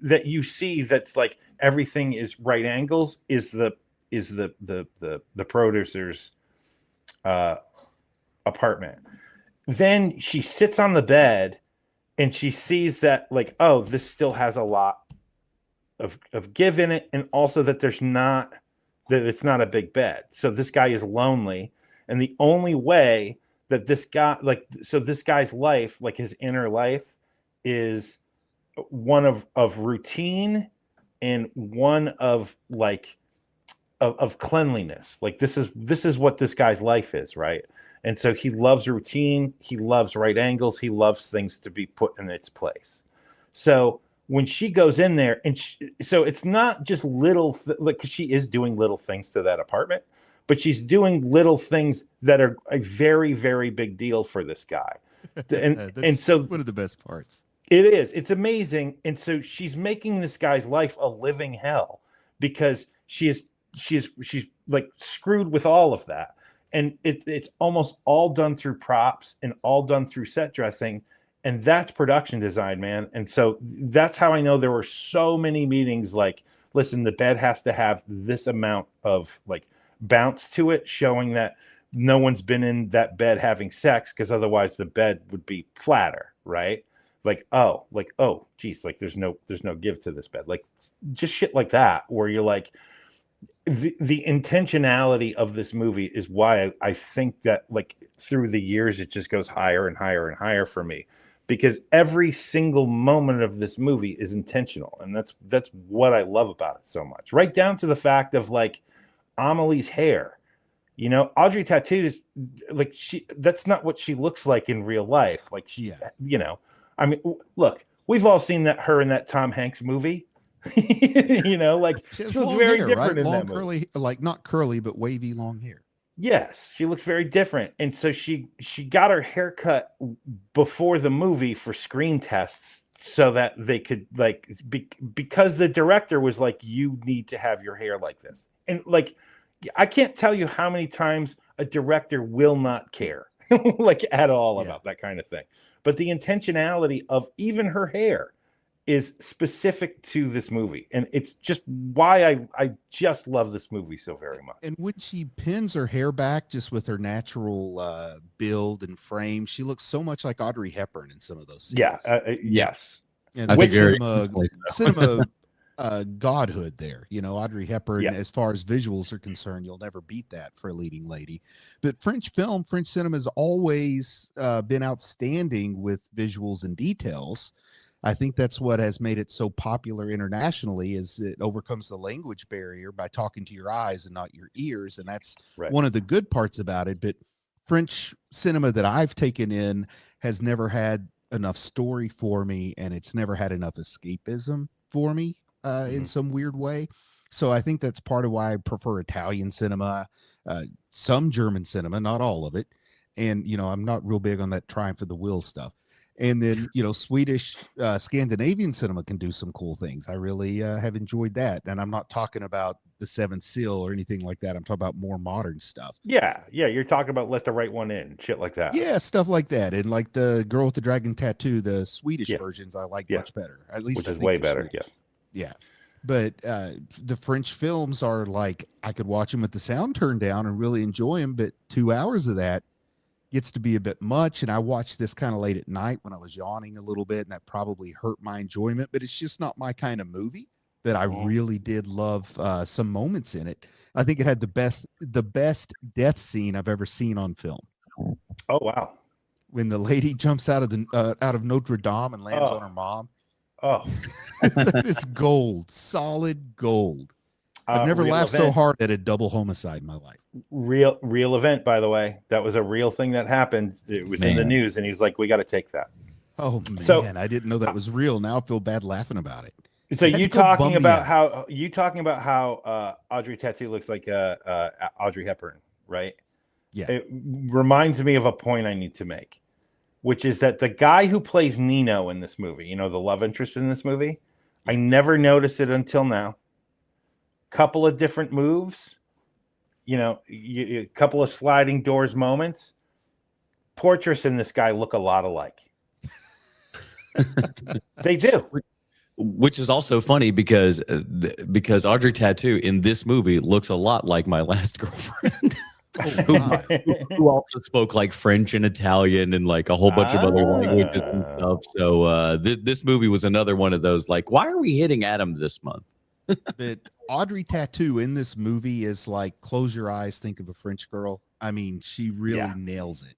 that you see that's like everything is right angles is the producer's apartment. Then she sits on the bed and she sees that like, oh, this still has a lot of give in it, and also that it's not a big bed. So this guy is lonely, and the only way that this guy's life, like his inner life, is one of routine and one of like of cleanliness. Like this is what this guy's life is, right? And so he loves routine, he loves right angles, he loves things to be put in its place. So when she goes in there, and so it's not just because she is doing little things to that apartment, but she's doing little things that are a very, very big deal for this guy. And so one of the best parts. It is. It's amazing. And so she's making this guy's life a living hell because she's like screwed with all of that. And it's almost all done through props and all done through set dressing. And that's production design, man. And so that's how I know there were so many meetings like, listen, the bed has to have this amount of like bounce to it, showing that no one's been in that bed having sex, because otherwise the bed would be flatter, right? Oh, geez, like there's no give to this bed. Like just shit like that, where you're like, the intentionality of this movie is why I think that like through the years it just goes higher and higher and higher for me, because every single moment of this movie is intentional, and that's what I love about it so much. Right down to the fact of like Amelie's hair. You know, Audrey Tautou is like that's not what she looks like in real life. Like you know, I mean, look, we've all seen her in that Tom Hanks movie. You know, like she looks very different, right? In long that curly, movie. like not curly, but wavy long hair. Yes, she looks very different. And so she got her haircut before the movie for screen tests so that they could like because the director was like, you need to have your hair like this. And like, I can't tell you how many times a director will not care like at all about that kind of thing. But the intentionality of even her hair is specific to this movie, and it's just why I just love this movie so very much. And when she pins her hair back just with her natural build and frame, she looks so much like Audrey Hepburn in some of those scenes. Yes. And with cinema godhood there, you know, Audrey Hepburn, as far as visuals are concerned, you'll never beat that for a leading lady. But French cinema has always been outstanding with visuals and details. I think that's what has made it so popular internationally, is it overcomes the language barrier by talking to your eyes and not your ears. And that's one of the good parts about it. But French cinema that I've taken in has never had enough story for me, and it's never had enough escapism for me in some weird way. So I think that's part of why I prefer Italian cinema, some German cinema, not all of it. And, you know, I'm not real big on that Triumph of the Will stuff. And then, you know, Swedish, Scandinavian cinema can do some cool things. I really have enjoyed that. And I'm not talking about The Seventh Seal or anything like that. I'm talking about more modern stuff. Yeah. You're talking about Let the Right One In, shit like that. Yeah, stuff like that. And like the Girl with the Dragon Tattoo, the Swedish versions I like much better. At least which is way better. Swedish. Yeah. But the French films are like, I could watch them with the sound turned down and really enjoy them. But 2 hours of that gets to be a bit much. And I watched this kind of late at night when I was yawning a little bit, and that probably hurt my enjoyment, but it's just not my kind of movie. But I really did love some moments in it. I think it had the best death scene I've ever seen on film. Oh, wow. When the lady jumps out of Notre Dame and lands on her mom. Oh, that is gold, solid gold. I've never laughed so hard at a double homicide in my life. Real event, by the way. That was a real thing that happened. It was in the news, and he's like, "We got to take that." Oh man, I didn't know that was real. Now I feel bad laughing about it. So you talking about how Audrey Tautou looks like Audrey Hepburn, right? Yeah. It reminds me of a point I need to make, which is that the guy who plays Nino in this movie, the love interest in this movie, I never noticed it until now. Couple of different moves, a couple of sliding doors moments. Portress and this guy look a lot alike. They do. Which is also funny because Audrey Tattoo in this movie looks a lot like my last girlfriend. who also spoke like French and Italian and like a whole bunch of other languages and stuff. So this movie was another one of those like, why are we hitting Adam this month? But Audrey Tattoo in this movie is like, close your eyes, think of a French girl. I mean, she really nails it.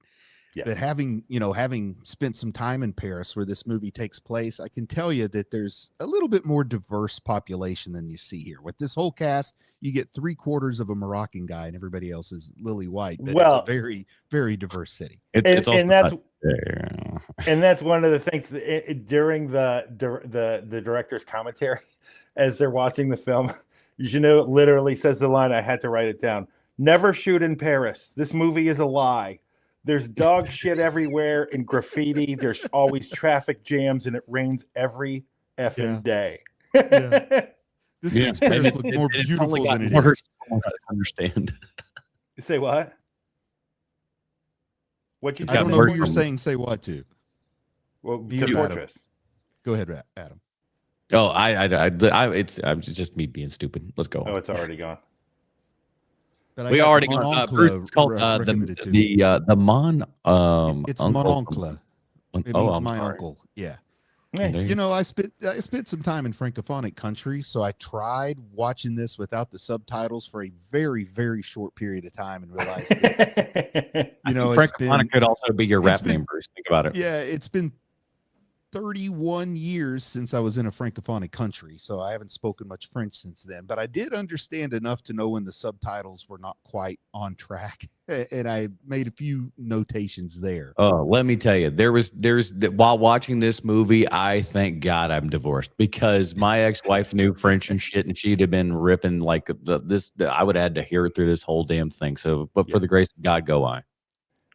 Yeah. But having spent some time in Paris where this movie takes place, I can tell you that there's a little bit more diverse population than you see here. With this whole cast, you get 3/4 of a Moroccan guy and everybody else is lily white. But it's a very, very diverse city. It's also and that's one of the things during the director's commentary as they're watching the film. It literally says the line, I had to write it down. Never shoot in Paris. This movie is a lie. There's dog shit everywhere and graffiti. There's always traffic jams and it rains every effing day. This makes Paris look more beautiful than it is. I understand. Say what? I don't know what you're saying. Say what to? Well, to Portress. Go ahead, Adam. Oh, it's just me being stupid. Let's go. Oh, it's already gone. We already got Bruce called the Mon. It's mon oncle. It means my uncle. Yeah. Nice. I spent some time in francophonic countries, so I tried watching this without the subtitles for a very, very short period of time and realized that, francophonic could also be your rap name, Bruce. Think about it. Yeah, it's been 31 years since I was in a francophonic country, so I haven't spoken much French since then, but I did understand enough to know when the subtitles were not quite on track, and I made a few notations there. Oh, let me tell you, there's while watching this movie, I thank God I'm divorced, because my ex-wife knew French and shit, and she'd have been ripping like I would have had to hear it through this whole damn thing. So, but for the grace of God, go I.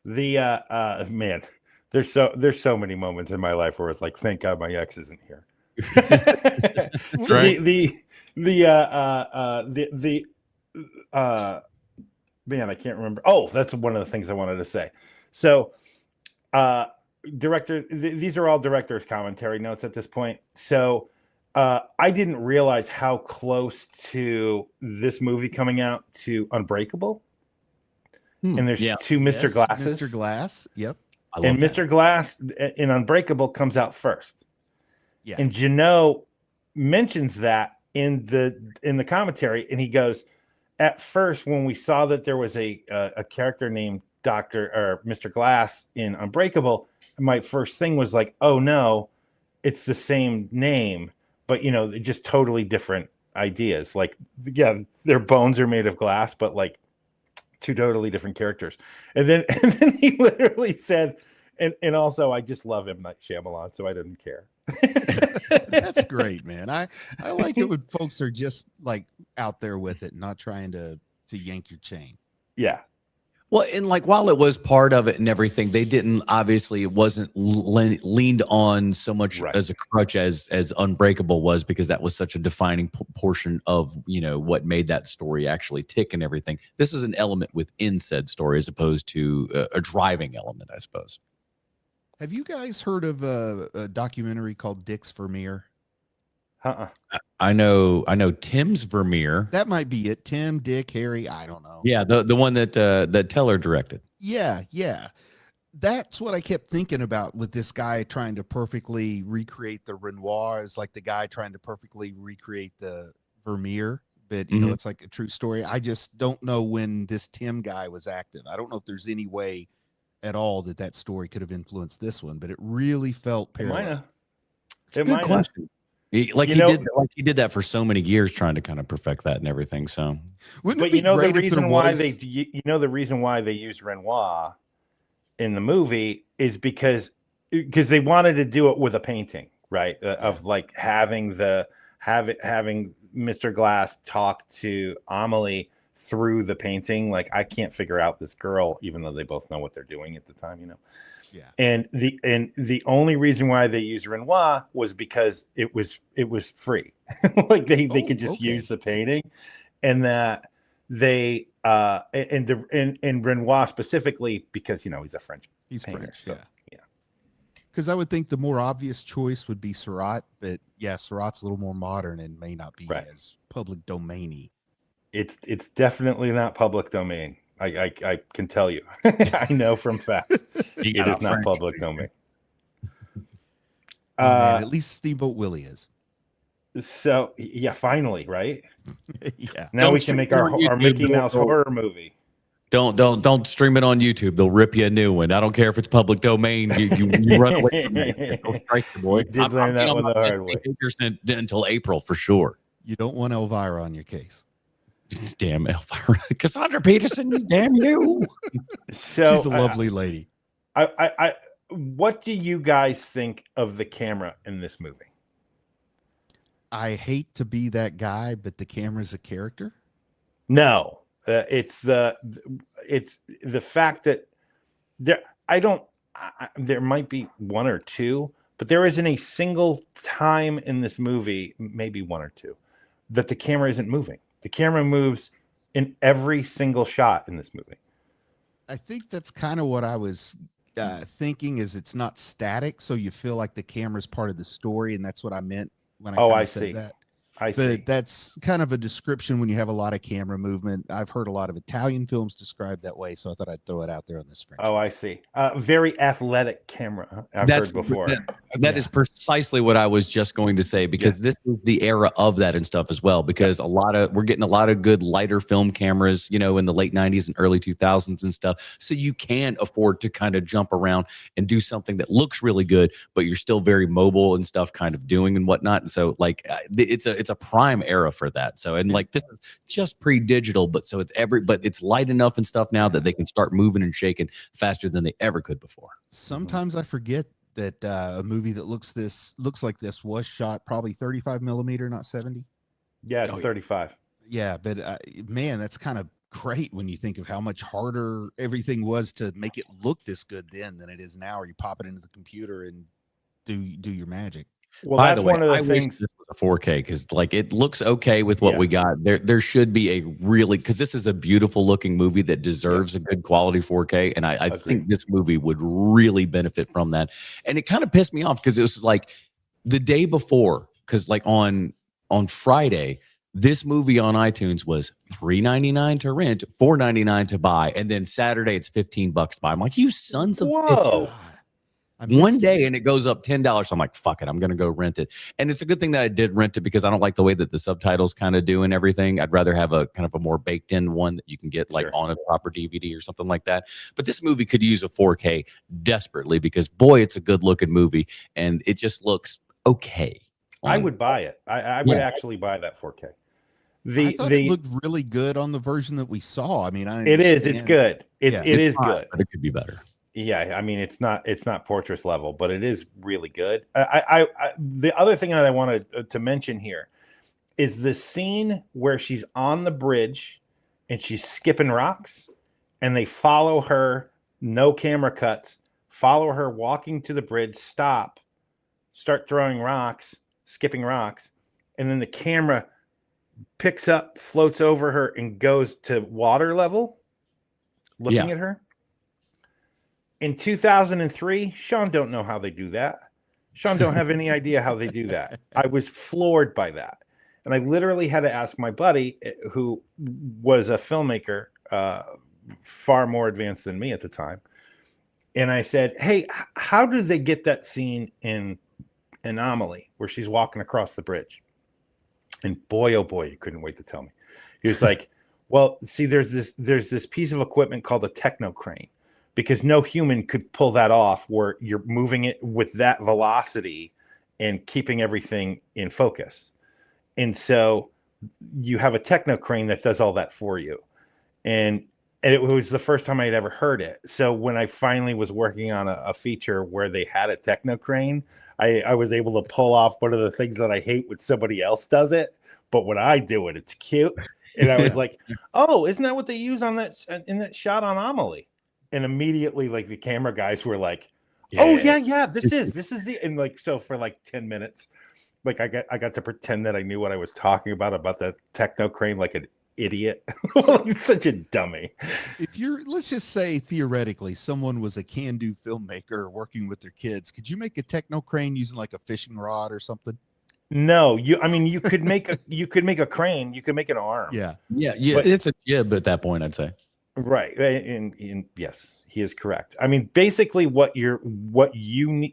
Man. There's so many moments in my life where it's like, thank God my ex isn't here. Right. Man, I can't remember. Oh, that's one of the things I wanted to say. So, these are all director's commentary notes at this point. So, I didn't realize how close to this movie coming out to Unbreakable. And there's two Mr. Glasses. Mr. Glass. Yep. And Mr. Glass in Unbreakable comes out first. Yeah. And Janot mentions that in the commentary, and he goes, at first, when we saw that there was a character named Mr. Glass in Unbreakable, my first thing was like, oh no, it's the same name, but just totally different ideas. Like, yeah, their bones are made of glass, but like two totally different characters. And then he literally said, and also I just love M. Night Shyamalan, so I didn't care. That's great, man. I like it when folks are just like out there with it, not trying to yank your chain. Yeah. Well, and like while it was part of it and everything, they didn't, obviously it wasn't leaned on so much as a crutch as Unbreakable was, because that was such a defining portion of what made that story actually tick and everything. This is an element within said story as opposed to a driving element, I suppose. Have you guys heard of a documentary called Dick's Vermeer? I know Tim's Vermeer. That might be it. Tim, Dick, Harry, I don't know. Yeah, the one that Teller directed. Yeah. That's what I kept thinking about with this guy trying to perfectly recreate the Renoir, is like the guy trying to perfectly recreate the Vermeer. But it's like a true story. I just don't know when this Tim guy was active. I don't know if there's any way at all that story could have influenced this one, but it really felt parallel. It's a good question. He did that for so many years, trying to kind of perfect that and everything. So, the reason why they used Renoir in the movie is because they wanted to do it with a painting, right? Of like having Mr. Glass talk to Amélie through the painting. Like, I can't figure out this girl, even though they both know what they're doing at the time, you know. Yeah. And the only reason why they used Renoir was because it was free. Like they could just use the painting, and that they and Renoir specifically because he's a French painter. French, so, yeah. Because I would think the more obvious choice would be Seurat, but yeah, Seurat's a little more modern and may not be as public domainy. It's definitely not public domain. I can tell you. I know from fact. It is not public domain. Man, at least Steamboat Willie is. So yeah, finally, right? Yeah. Now we can make our Mickey Mouse horror movie. Don't stream it on YouTube. They'll rip you a new one. I don't care if it's public domain. You run away from it. Don't strike the boy. You did learn that one the hard way. Until April for sure. You don't want Elvira on your case. Damn Elvira. Cassandra Peterson, damn you. So she's a lovely lady. What do you guys think of the camera in this movie? I hate to be that guy, but the camera's a character. No, it's the fact that there might be one or two, but there isn't a single time in this movie, maybe one or two, that the camera isn't moving. The camera moves in every single shot in this movie. I think that's kind of what I was thinking, is it's not static, so you feel like the camera's part of the story, and that's what I meant when I said that. I see. That's kind of a description when you have a lot of camera movement. I've heard a lot of Italian films described that way, so I thought I'd throw it out there on this French. Oh, I see. Very athletic camera. I've heard before. That is precisely what I was just going to say, because this is the era of that and stuff as well. Because we're getting a lot of good lighter film cameras, in the late 90s and early 2000s and stuff. So you can afford to kind of jump around and do something that looks really good, but you're still very mobile and stuff, kind of doing and whatnot. And so it's a prime era for that. So this is just pre-digital, but it's light enough and stuff now that they can start moving and shaking faster than they ever could before. Sometimes I forget that a movie that looks like this was shot probably 35 millimeter, not 70. Yeah, it's 35. Yeah, but man, that's kind of great when you think of how much harder everything was to make it look this good then than it is now. Or you pop it into the computer and do your magic. Well, by that's the way, one of the I things. wish this was a 4K, because it looks okay with what we got. There should be because this is a beautiful looking movie that deserves a good quality 4K, and I think this movie would really benefit from that. And it kind of pissed me off because it was like the day before, because on Friday, this movie on iTunes was $3.99 to rent, $4.99 to buy, and then Saturday it's $15 to buy. I'm like, you sons of Whoa. one day and it goes up $10. I'm like, fuck it, I'm gonna go rent it. And it's a good thing that I did rent it, because I don't like the way that the subtitles kind of do and everything. I'd rather have a kind of a more baked in one that you can get on a proper DVD or something like that. But this movie could use a 4K desperately, because boy, it's a good looking movie and it just looks okay. I would buy it. I would actually buy that 4K. I thought it looked really good on the version that we saw. I mean, it is. It's good. It is good, but it could be better. Yeah, I mean, it's not Portraits level, but it is really good. The other thing that I wanted to mention here is the scene where she's on the bridge and she's skipping rocks, and they follow her, no camera cuts, follow her walking to the bridge, start throwing rocks, skipping rocks, and then the camera picks up, floats over her, and goes to water level, looking at her. In 2003, Sean don't know how they do that. Sean don't have any idea how they do that. I was floored by that. And I literally had to ask my buddy, who was a filmmaker, far more advanced than me at the time. And I said, hey, how did they get that scene in Amélie where she's walking across the bridge? And boy, oh boy, you couldn't wait to tell me. He was like, well, see, there's this piece of equipment called a techno crane, because no human could pull that off where you're moving it with that velocity and keeping everything in focus. And so you have a techno crane that does all that for you. And and it was the first time I had ever heard it. So when I finally was working on a feature where they had a techno crane, I was able to pull off one of the things that I hate when somebody else does it, but when I do it, it's cute. And I was like, "Oh, isn't that what they use on that in that shot on Amélie?" And immediately, like the camera guys were like, "Oh yeah, this is the," and like so for like 10 minutes, like I got to pretend that I knew what I was talking about the techno crane like an idiot. It's such a dummy. If let's just say theoretically someone was a can-do filmmaker working with their kids, could you make a techno crane using like a fishing rod or something? No, you could make a crane, you could make an arm. Yeah. But it's a jib at that point, I'd say. Right. And yes, he is correct. I mean, basically what you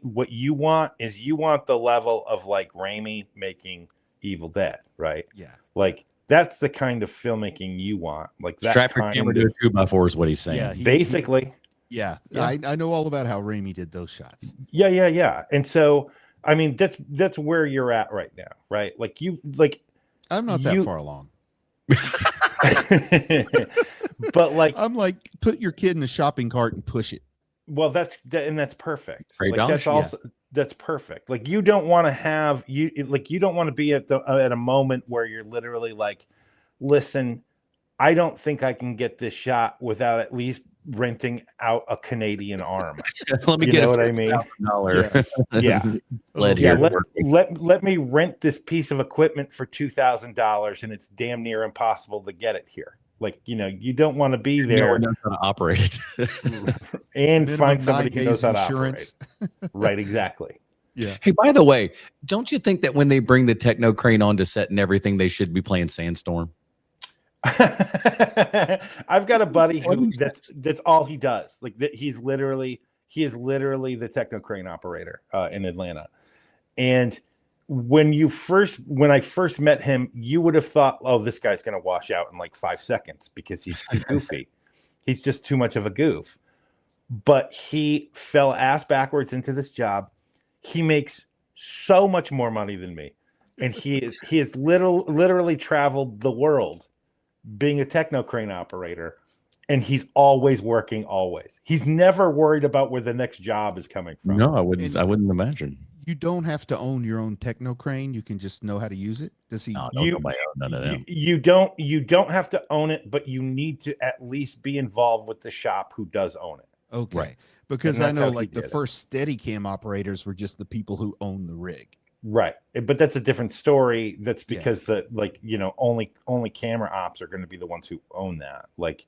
want is you want the level of like Raimi making Evil Dead, right? Yeah. Like that's the kind of filmmaking you want. Like that Strap your kind camera to a 2x4 is what he's saying. Yeah, basically. Yeah. I know all about how Raimi did those shots. Yeah. And so I mean that's where you're at right now, right? Like I'm not that far along. But like I'm like, put your kid in a shopping cart and push it. Well, that's perfect. Great like that's also that's perfect. Like you don't want to be at a moment where you're literally like, listen, I don't think I can get this shot without at least renting out a Canadian arm. Let me get what I mean. Yeah. Let me rent this piece of equipment for $2,000 and it's damn near impossible to get it here. Like, you don't want to be there. No one knows how to operate it. And find somebody who knows how to operate. Right, exactly. Yeah. Hey, by the way, don't you think that when they bring the techno crane onto set and everything, they should be playing Sandstorm? I've got a buddy who that's all he does. Like he is literally the techno crane operator in Atlanta. And when I first met him, you would have thought, oh, this guy's going to wash out in like 5 seconds because he's too goofy. He's just too much of a goof. But he fell ass backwards into this job. He makes so much more money than me. And he has literally traveled the world being a techno crane operator. And he's always working, always. He's never worried about where the next job is coming from. No, I wouldn't imagine. You don't have to own your own techno crane. You can just know how to use it. Does he? No, none of them. You don't have to own it, but you need to at least be involved with the shop who does own it. Okay. Right. Because I know like the first Steadicam operators were just the people who own the rig. Right. But that's a different story. That's because only camera ops are going to be the ones who own that. Like,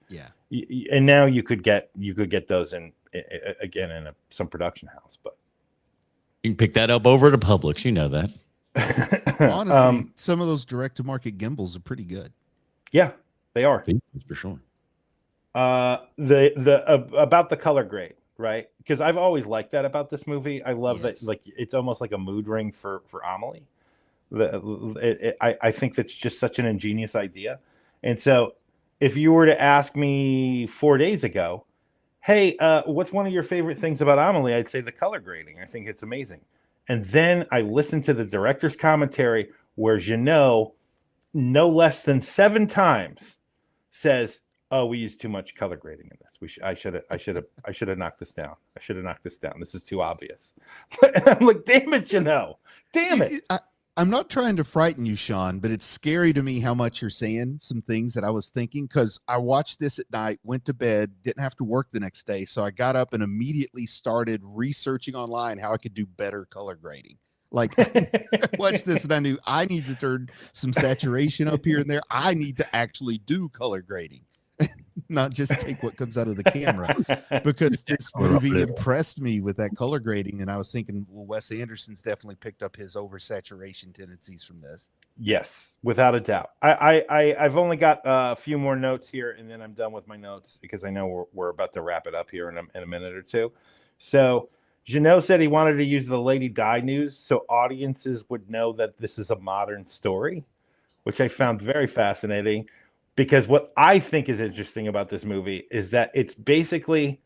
and now you could get those in some production house, but you can pick that up over to Publix. You know that. Honestly, some of those direct-to-market gimbals are pretty good. Yeah, they are for sure. About the color grade, right? Because I've always liked that about this movie. I love that, like it's almost like a mood ring for Amélie. I think that's just such an ingenious idea. And so, if you were to ask me 4 days ago, hey, what's one of your favorite things about Amélie? I'd say the color grading. I think it's amazing. And then I listened to the director's commentary where Jeannot, no less than 7 times, says, "Oh, we used too much color grading in this. I should have knocked this down. I should have knocked this down. This is too obvious." I'm like, damn it, Jeannot. Damn it. I'm not trying to frighten you, Sean, but it's scary to me how much you're saying some things that I was thinking, because I watched this at night, went to bed, didn't have to work the next day. So I got up and immediately started researching online how I could do better color grading. Like, I watched this and I knew I need to turn some saturation up here and there. I need to actually do color grading. Not just take what comes out of the camera, because this movie impressed me with that color grading. And I was thinking, well, Wes Anderson's definitely picked up his oversaturation tendencies from this. Yes, without a doubt. I've only got a few more notes here, and then I'm done with my notes because I know we're about to wrap it up here in a minute or two. So Jeannot said he wanted to use the Lady Di news so audiences would know that this is a modern story, which I found very fascinating. Because what I think is interesting about this movie is that it's basically,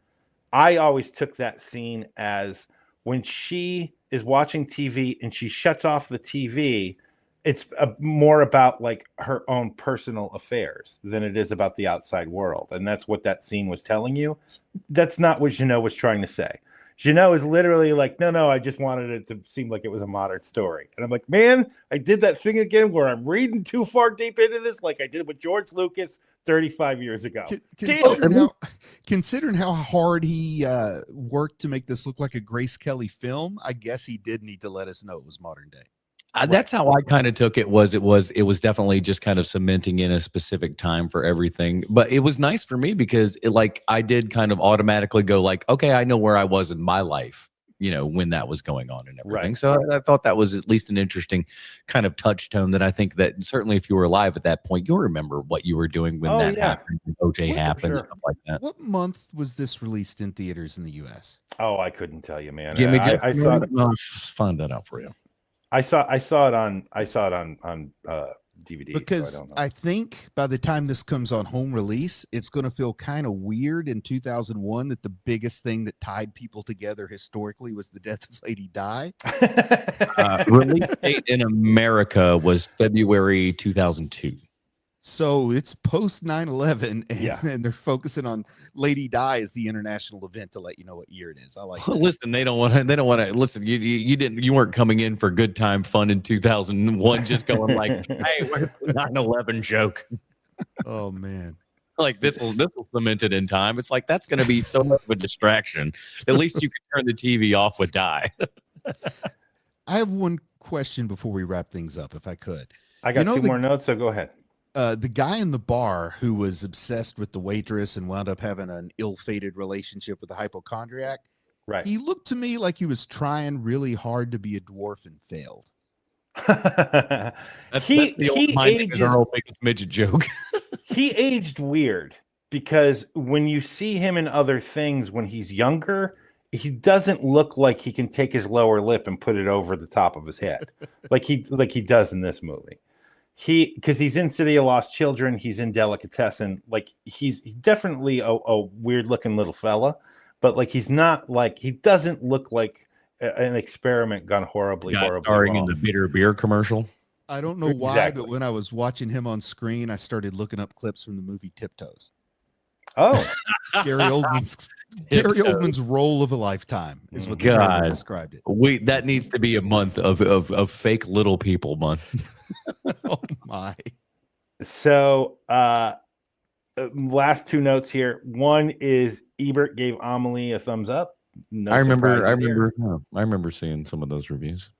I always took that scene as when she is watching TV and she shuts off the TV, it's more about like her own personal affairs than it is about the outside world. And that's what that scene was telling you. That's not what Jeannot was trying to say. Jeannot is literally like, no, I just wanted it to seem like it was a modern story. And I'm like, man, I did that thing again where I'm reading too far deep into this, like I did with George Lucas 35 years ago. Considering how hard he worked to make this look like a Grace Kelly film, I guess he did need to let us know it was modern day. That's how I kind of took it. It was definitely just kind of cementing in a specific time for everything. But it was nice for me because I did kind of automatically go like, okay, I know where I was in my life, when that was going on and everything. Right. So I thought that was at least an interesting kind of touchstone that I think that certainly if you were alive at that point, you'll remember what you were doing when happened, when OJ happened, stuff like that. What month was this released in theaters in the U.S.? Oh, I couldn't tell you, man. Give me I saw it. I'll find that out for you. I saw it on DVD because so I think by the time this comes on home release, it's going to feel kind of weird in 2001 that the biggest thing that tied people together historically was the death of Lady Di. Release date in America was February 2002. So it's post 9/11, and they're focusing on Lady Di as the international event to let you know what year it is. I like that. Listen, they don't want to listen. You weren't coming in for good time fun in 2001, just going like, hey, where's the 9/11 joke? Oh man. Like this will cement it in time. It's like that's going to be so much of a distraction. At least you can turn the TV off with Di. I have one question before we wrap things up, if I could. I got two more notes, so go ahead. The guy in the bar who was obsessed with the waitress and wound up having an ill-fated relationship with a hypochondriac. Right. He looked to me like he was trying really hard to be a dwarf and failed. He ages our biggest midget joke. He aged weird because when you see him in other things when he's younger, he doesn't look like he can take his lower lip and put it over the top of his head like he does in this movie. Because he's in City of Lost Children, he's in Delicatessen. Like he's definitely a weird looking little fella, but like he's not like he doesn't look like an experiment gone horribly starring wrong. in the bitter beer commercial. I don't know why, but when I was watching him on screen, I started looking up clips from the movie Tiptoes. Oh, Gary Oldman's role of a lifetime is what the trailer described it. That needs to be a month of fake little people month. Oh my. So last two notes here. One is Ebert gave Amélie a thumbs up. I remember seeing some of those reviews.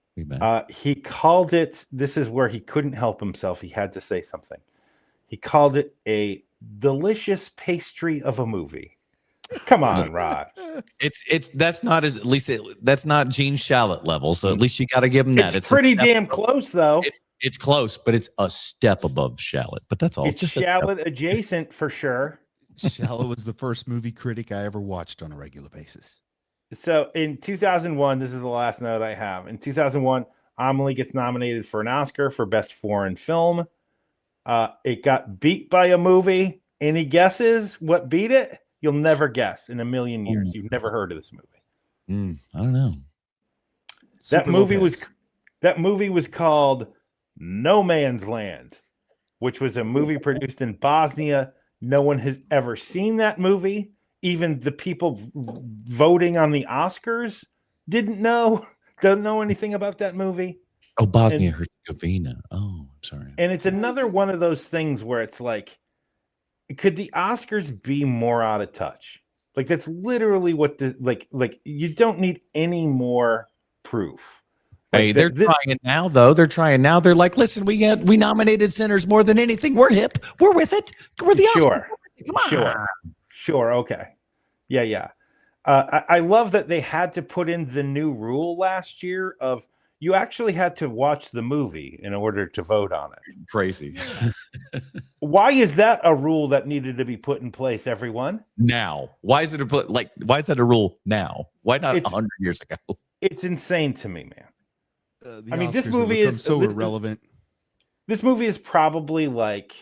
He called it, this is where he couldn't help himself. He had to say something. He called it a delicious pastry of a movie. Come on, Rod. That's not Gene Shalit level. So at least you got to give him that. It's pretty damn close, though. It's close, but it's a step above Shalit. But that's all. It's just Shalit adjacent for sure. Shalit was the first movie critic I ever watched on a regular basis. So in 2001, this is the last note I have. In 2001, Amélie gets nominated for an Oscar for Best Foreign Film. It got beat by a movie. Any guesses what beat it? You'll never guess in a million years. You've never heard of this movie. I don't know. That movie was called No Man's Land, which was a movie produced in Bosnia. No one has ever seen that movie. Even the people voting on the Oscars don't know anything about that movie. Oh, Bosnia-Herzegovina. Oh, I'm sorry. And it's another one of those things where it's like, could the Oscars be more out of touch? Like that's literally what like you don't need any more proof. Like hey, they're trying it now, though. They're trying now. They're like, listen, we nominated Sinners more than anything. We're hip. We're with it. We're the Oscars. Come on. Sure. Okay. Yeah. I love that they had to put in the new rule last year of you actually had to watch the movie in order to vote on it. Crazy. Why is that a rule that needed to be put in place, everyone? Now. Why is that a rule now? Why not 100 years ago? It's insane to me, man. I mean, this movie is so irrelevant. This movie is probably like,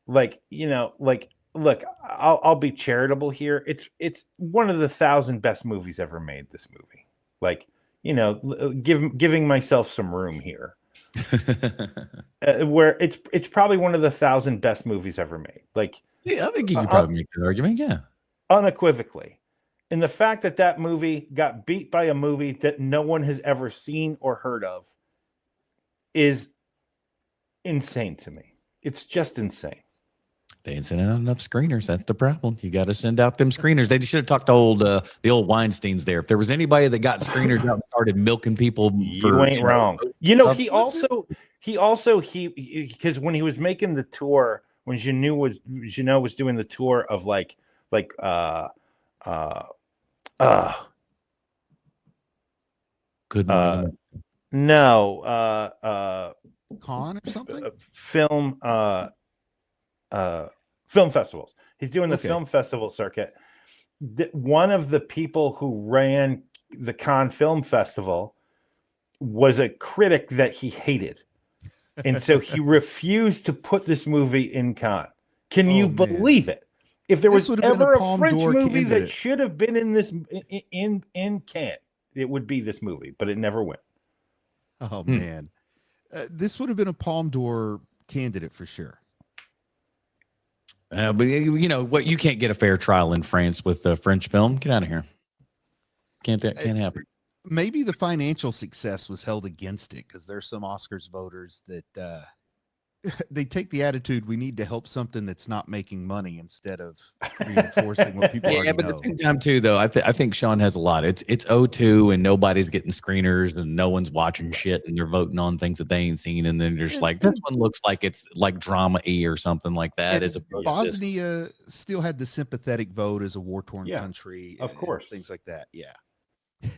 look, I'll be charitable here. It's one of the 1,000 best movies ever made. This movie, giving myself some room here. where it's probably one of the 1,000 best movies ever made. Like, yeah, I think you could probably make that argument. Yeah, unequivocally. And the fact that that movie got beat by a movie that no one has ever seen or heard of is insane to me. It's just insane. they ain't sending out enough screeners. That's the problem. You got to send out them screeners. They should have talked to the old Weinsteins there. If there was anybody that got screeners out and started milking people, you ain't wrong. You know, he because when he was making the tour, when Janot was doing the tour of good Con or something? Film festivals. He's doing the film festival circuit. One of the people who ran the Cannes Film Festival was a critic that he hated. And so he refused to put this movie in Cannes. Can you believe it? If there was ever a French movie that should have been in this in Cannes, it would be this movie, but it never went. Oh man. This would have been a Palme d'Or candidate for sure. But you know what? You can't get a fair trial in France with a French film. Get out of here. Can't happen. Maybe the financial success was held against it because there's some Oscars voters that they take the attitude we need to help something that's not making money instead of reinforcing what people already but know. at the same time too, though, I think Sean has a lot. It's O2 and nobody's getting screeners and no one's watching shit and they're voting on things that they ain't seen and then they're just like, this one looks like it's like drama-y or something like that. As Bosnia still had the sympathetic vote as a war-torn country, of course, things like that. Yeah,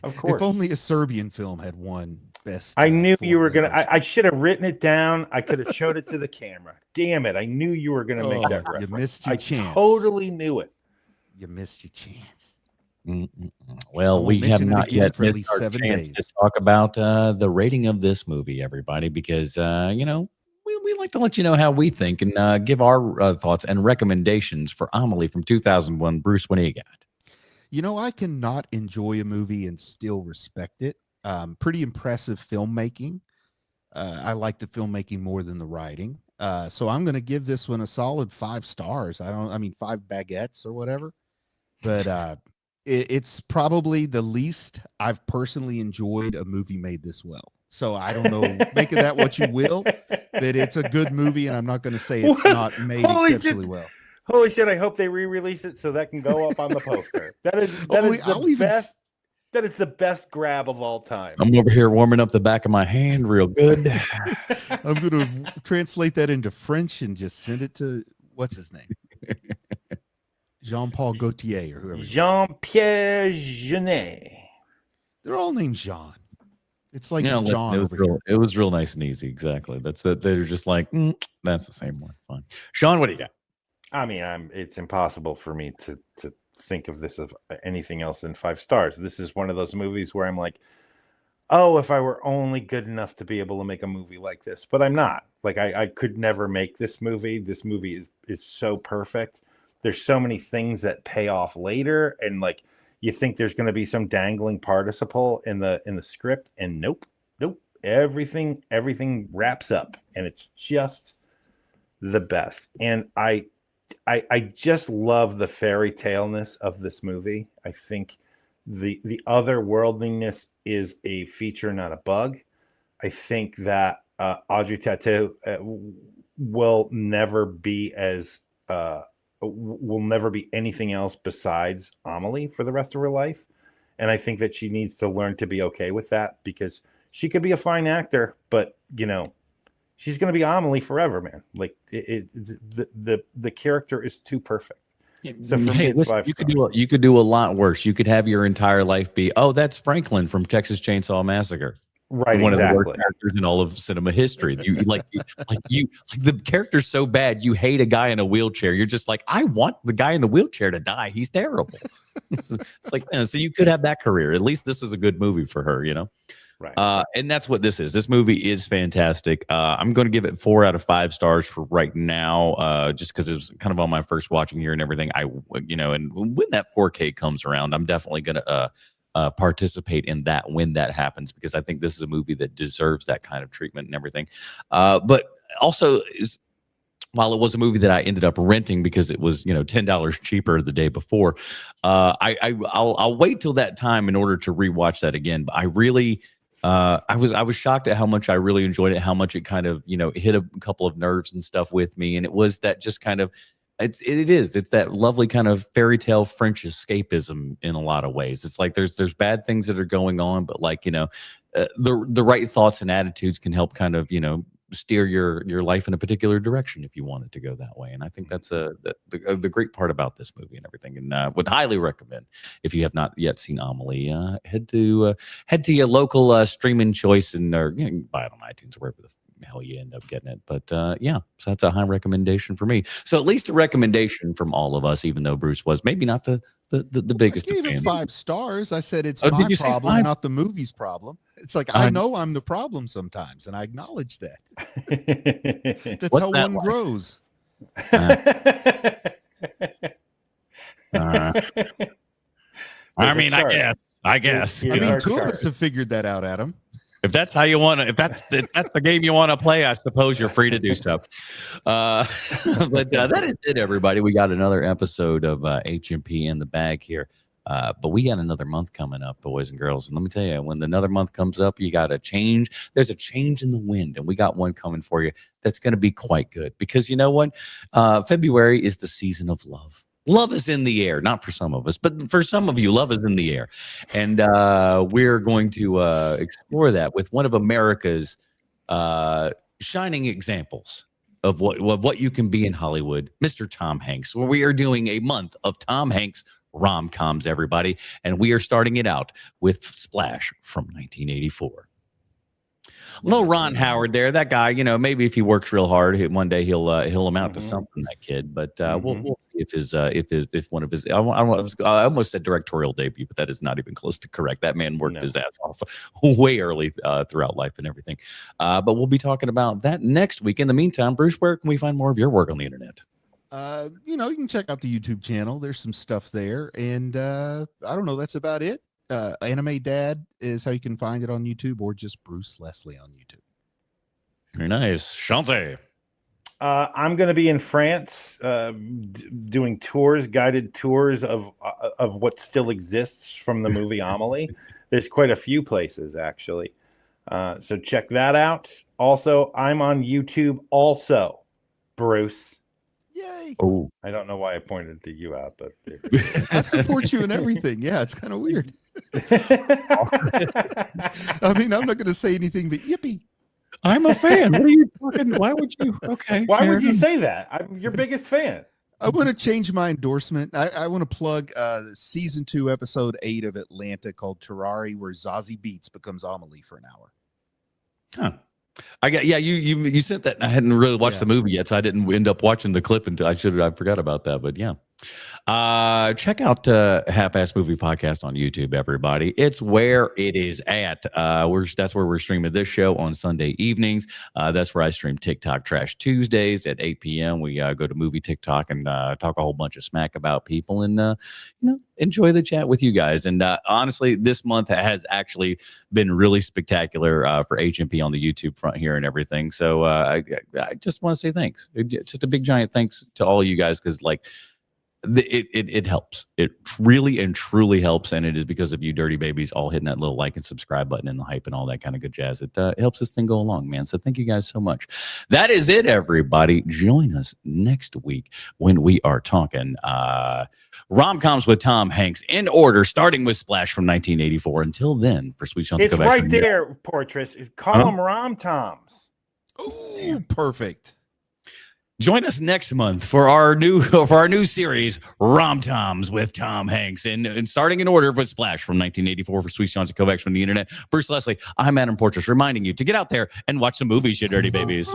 of course. If only a Serbian film had won best. I knew you were gonna. I should have written it down. I could have showed it to the camera. Damn it! I knew you were gonna make that reference. You missed your chance. I totally knew it. You missed your chance. Well, we have not yet missed our chance to talk about the rating of this movie, everybody, because you know we like to let you know how we think and give our thoughts and recommendations for Amélie from 2001. Bruce, what do you got? You know, I cannot enjoy a movie and still respect it. Pretty impressive filmmaking. I like the filmmaking more than the writing. So I'm going to give this one a solid 5 stars. 5 baguettes or whatever. But it's probably the least I've personally enjoyed a movie made this well. So I don't know, make of that what you will, but it's a good movie, and I'm not going to say it's not made exceptionally well. Holy shit, I hope they re-release it so that can go up on the poster. That is the best grab of all time. I'm over here warming up the back of my hand real good. I'm going to translate that into French and just send it to, what's his name? Jean-Paul Gaultier or whoever. Jean-Pierre Jeunet. They're all named Jean. It's like John over here. It was real nice and easy. Exactly. They're just like, that's the same one. Fine. Sean, what do you got? I mean, it's impossible for me to think of this of anything else than 5 stars. This is one of those movies where I'm like, oh, if I were only good enough to be able to make a movie like this, but I'm not. Like I could never make this movie. This movie is so perfect. There's so many things that pay off later, and like you think there's going to be some dangling participle in the script, and nope. Everything wraps up, and it's just the best. And I just love the fairy tale-ness of this movie. I think the otherworldliness is a feature, not a bug. I think that Audrey Tautou will never be anything else besides Amélie for the rest of her life. And I think that she needs to learn to be okay with that, because she could be a fine actor, but you know, she's going to be Amélie forever, man. Like the character is too perfect. So for me, it's 5 stars. You could do a lot worse. You could have your entire life be, oh, that's Franklin from Texas Chainsaw Massacre. Right, one exactly. of the worst characters in all of cinema history. You like the character's so bad you hate a guy in a wheelchair. You're just like, I want the guy in the wheelchair to die. He's terrible. It's like, so you could have that career. At least this is a good movie for her, you know. Right. And that's what this is. This movie is fantastic. I'm going to give it 4 out of 5 stars for right now, just because it was kind of on my first watching here and everything. And when that 4K comes around, I'm definitely going to participate in that when that happens, because I think this is a movie that deserves that kind of treatment and everything. But also while it was a movie that I ended up renting because it was, $10 cheaper the day before, I'll wait till that time in order to rewatch that again. But I really, I was shocked at how much I really enjoyed it, how much it kind of, hit a couple of nerves and stuff with me. And it was that just kind of, it's that lovely kind of fairy tale French escapism in a lot of ways. It's like there's bad things that are going on, but like, the right thoughts and attitudes can help kind of, steer your life in a particular direction if you want it to go that way. And I think that's the great part about this movie and everything. And would highly recommend, if you have not yet seen Amélie, head to your local streaming choice, and or you can buy it on iTunes or wherever the hell you end up getting it. But so that's a high recommendation for me. So at least a recommendation from all of us, even though Bruce was maybe not the biggest. I gave it 5 stars. I said it's did my you say problem, 5? not the movie's problem. It's like I know I'm the problem sometimes, and I acknowledge that. That's What's how that one like? grows. I mean, I guess. Here's I mean, our 2 of chart. us have figured that out, Adam. If that's how you want to, if that's the game you want to play, I suppose you're free to do so. But that is it, everybody. We got another episode of HMP in the bag here. But we got another month coming up, boys and girls. And let me tell you, when another month comes up, you got a change. There's a change in the wind, and we got one coming for you that's going to be quite good. Because you know what? February is the season of love. Love is in the air, not for some of us, but for some of you, love is in the air. And we're going to explore that with one of America's shining examples of what you can be in Hollywood, Mr. Tom Hanks, where we are doing a month of Tom Hanks rom-coms, everybody. And we are starting it out with Splash from 1984. Little Ron Howard there, that guy, maybe if he works real hard, one day he'll amount to something, that kid. But we'll see if one of his, I almost said directorial debut, but that is not even close to correct. That man worked his ass off way early throughout life and everything. But we'll be talking about that next week. In the meantime, Bruce, where can we find more of your work on the internet? You can check out the YouTube channel. There's some stuff there, and I don't know. That's about it. Anime Dad is how you can find it on YouTube, or just Bruce Leslie on YouTube. Very nice. Chance. I'm going to be in France doing guided tours of what still exists from the movie Amélie. There's quite a few places, actually. So check that out. Also, I'm on YouTube also, Bruce. Yay. Oh, I don't know why I pointed to you out, but I support you in everything. Yeah, it's kind of weird. I mean, I'm not going to say anything but yippee. I'm a fan. What are you talking? Why would you? Okay. Why would you say that? I'm your biggest fan. I want to change my endorsement. I want to plug season 2, episode 8 of Atlanta called Terrari, where Zazie Beetz becomes Amélie for an hour. Huh. You sent that. I hadn't really watched the movie yet, so I didn't end up watching the clip until I forgot about that. But yeah, check out Half-Ass Movie Podcast on YouTube, everybody. It's where it is at. That's where we're streaming this show on Sunday evenings. That's where I stream TikTok Trash Tuesdays at 8 p.m. We go to Movie TikTok and talk a whole bunch of smack about people and enjoy the chat with you guys. And honestly, this month has actually been really spectacular for HMP on the YouTube front here and everything. So I just want to say thanks. Just a big giant thanks to all you guys, because it helps. It really and truly helps, and it is because of you dirty babies all hitting that little like and subscribe button and the hype and all that kind of good jazz. It helps this thing go along, man. So thank you guys so much. That is it, everybody. Join us next week when we are talking rom-coms with Tom Hanks in order, starting with Splash from 1984. Until then, for Sweet Chance, It's right there, Portress. Call them rom-toms. Ooh, perfect. Join us next month for our new series, Rom-Toms with Tom Hanks. And starting in order with Splash from 1984 for Sweet Johnson Kovacs from the internet. Bruce Leslie, I'm Adam Portress, reminding you to get out there and watch some movies, you dirty babies.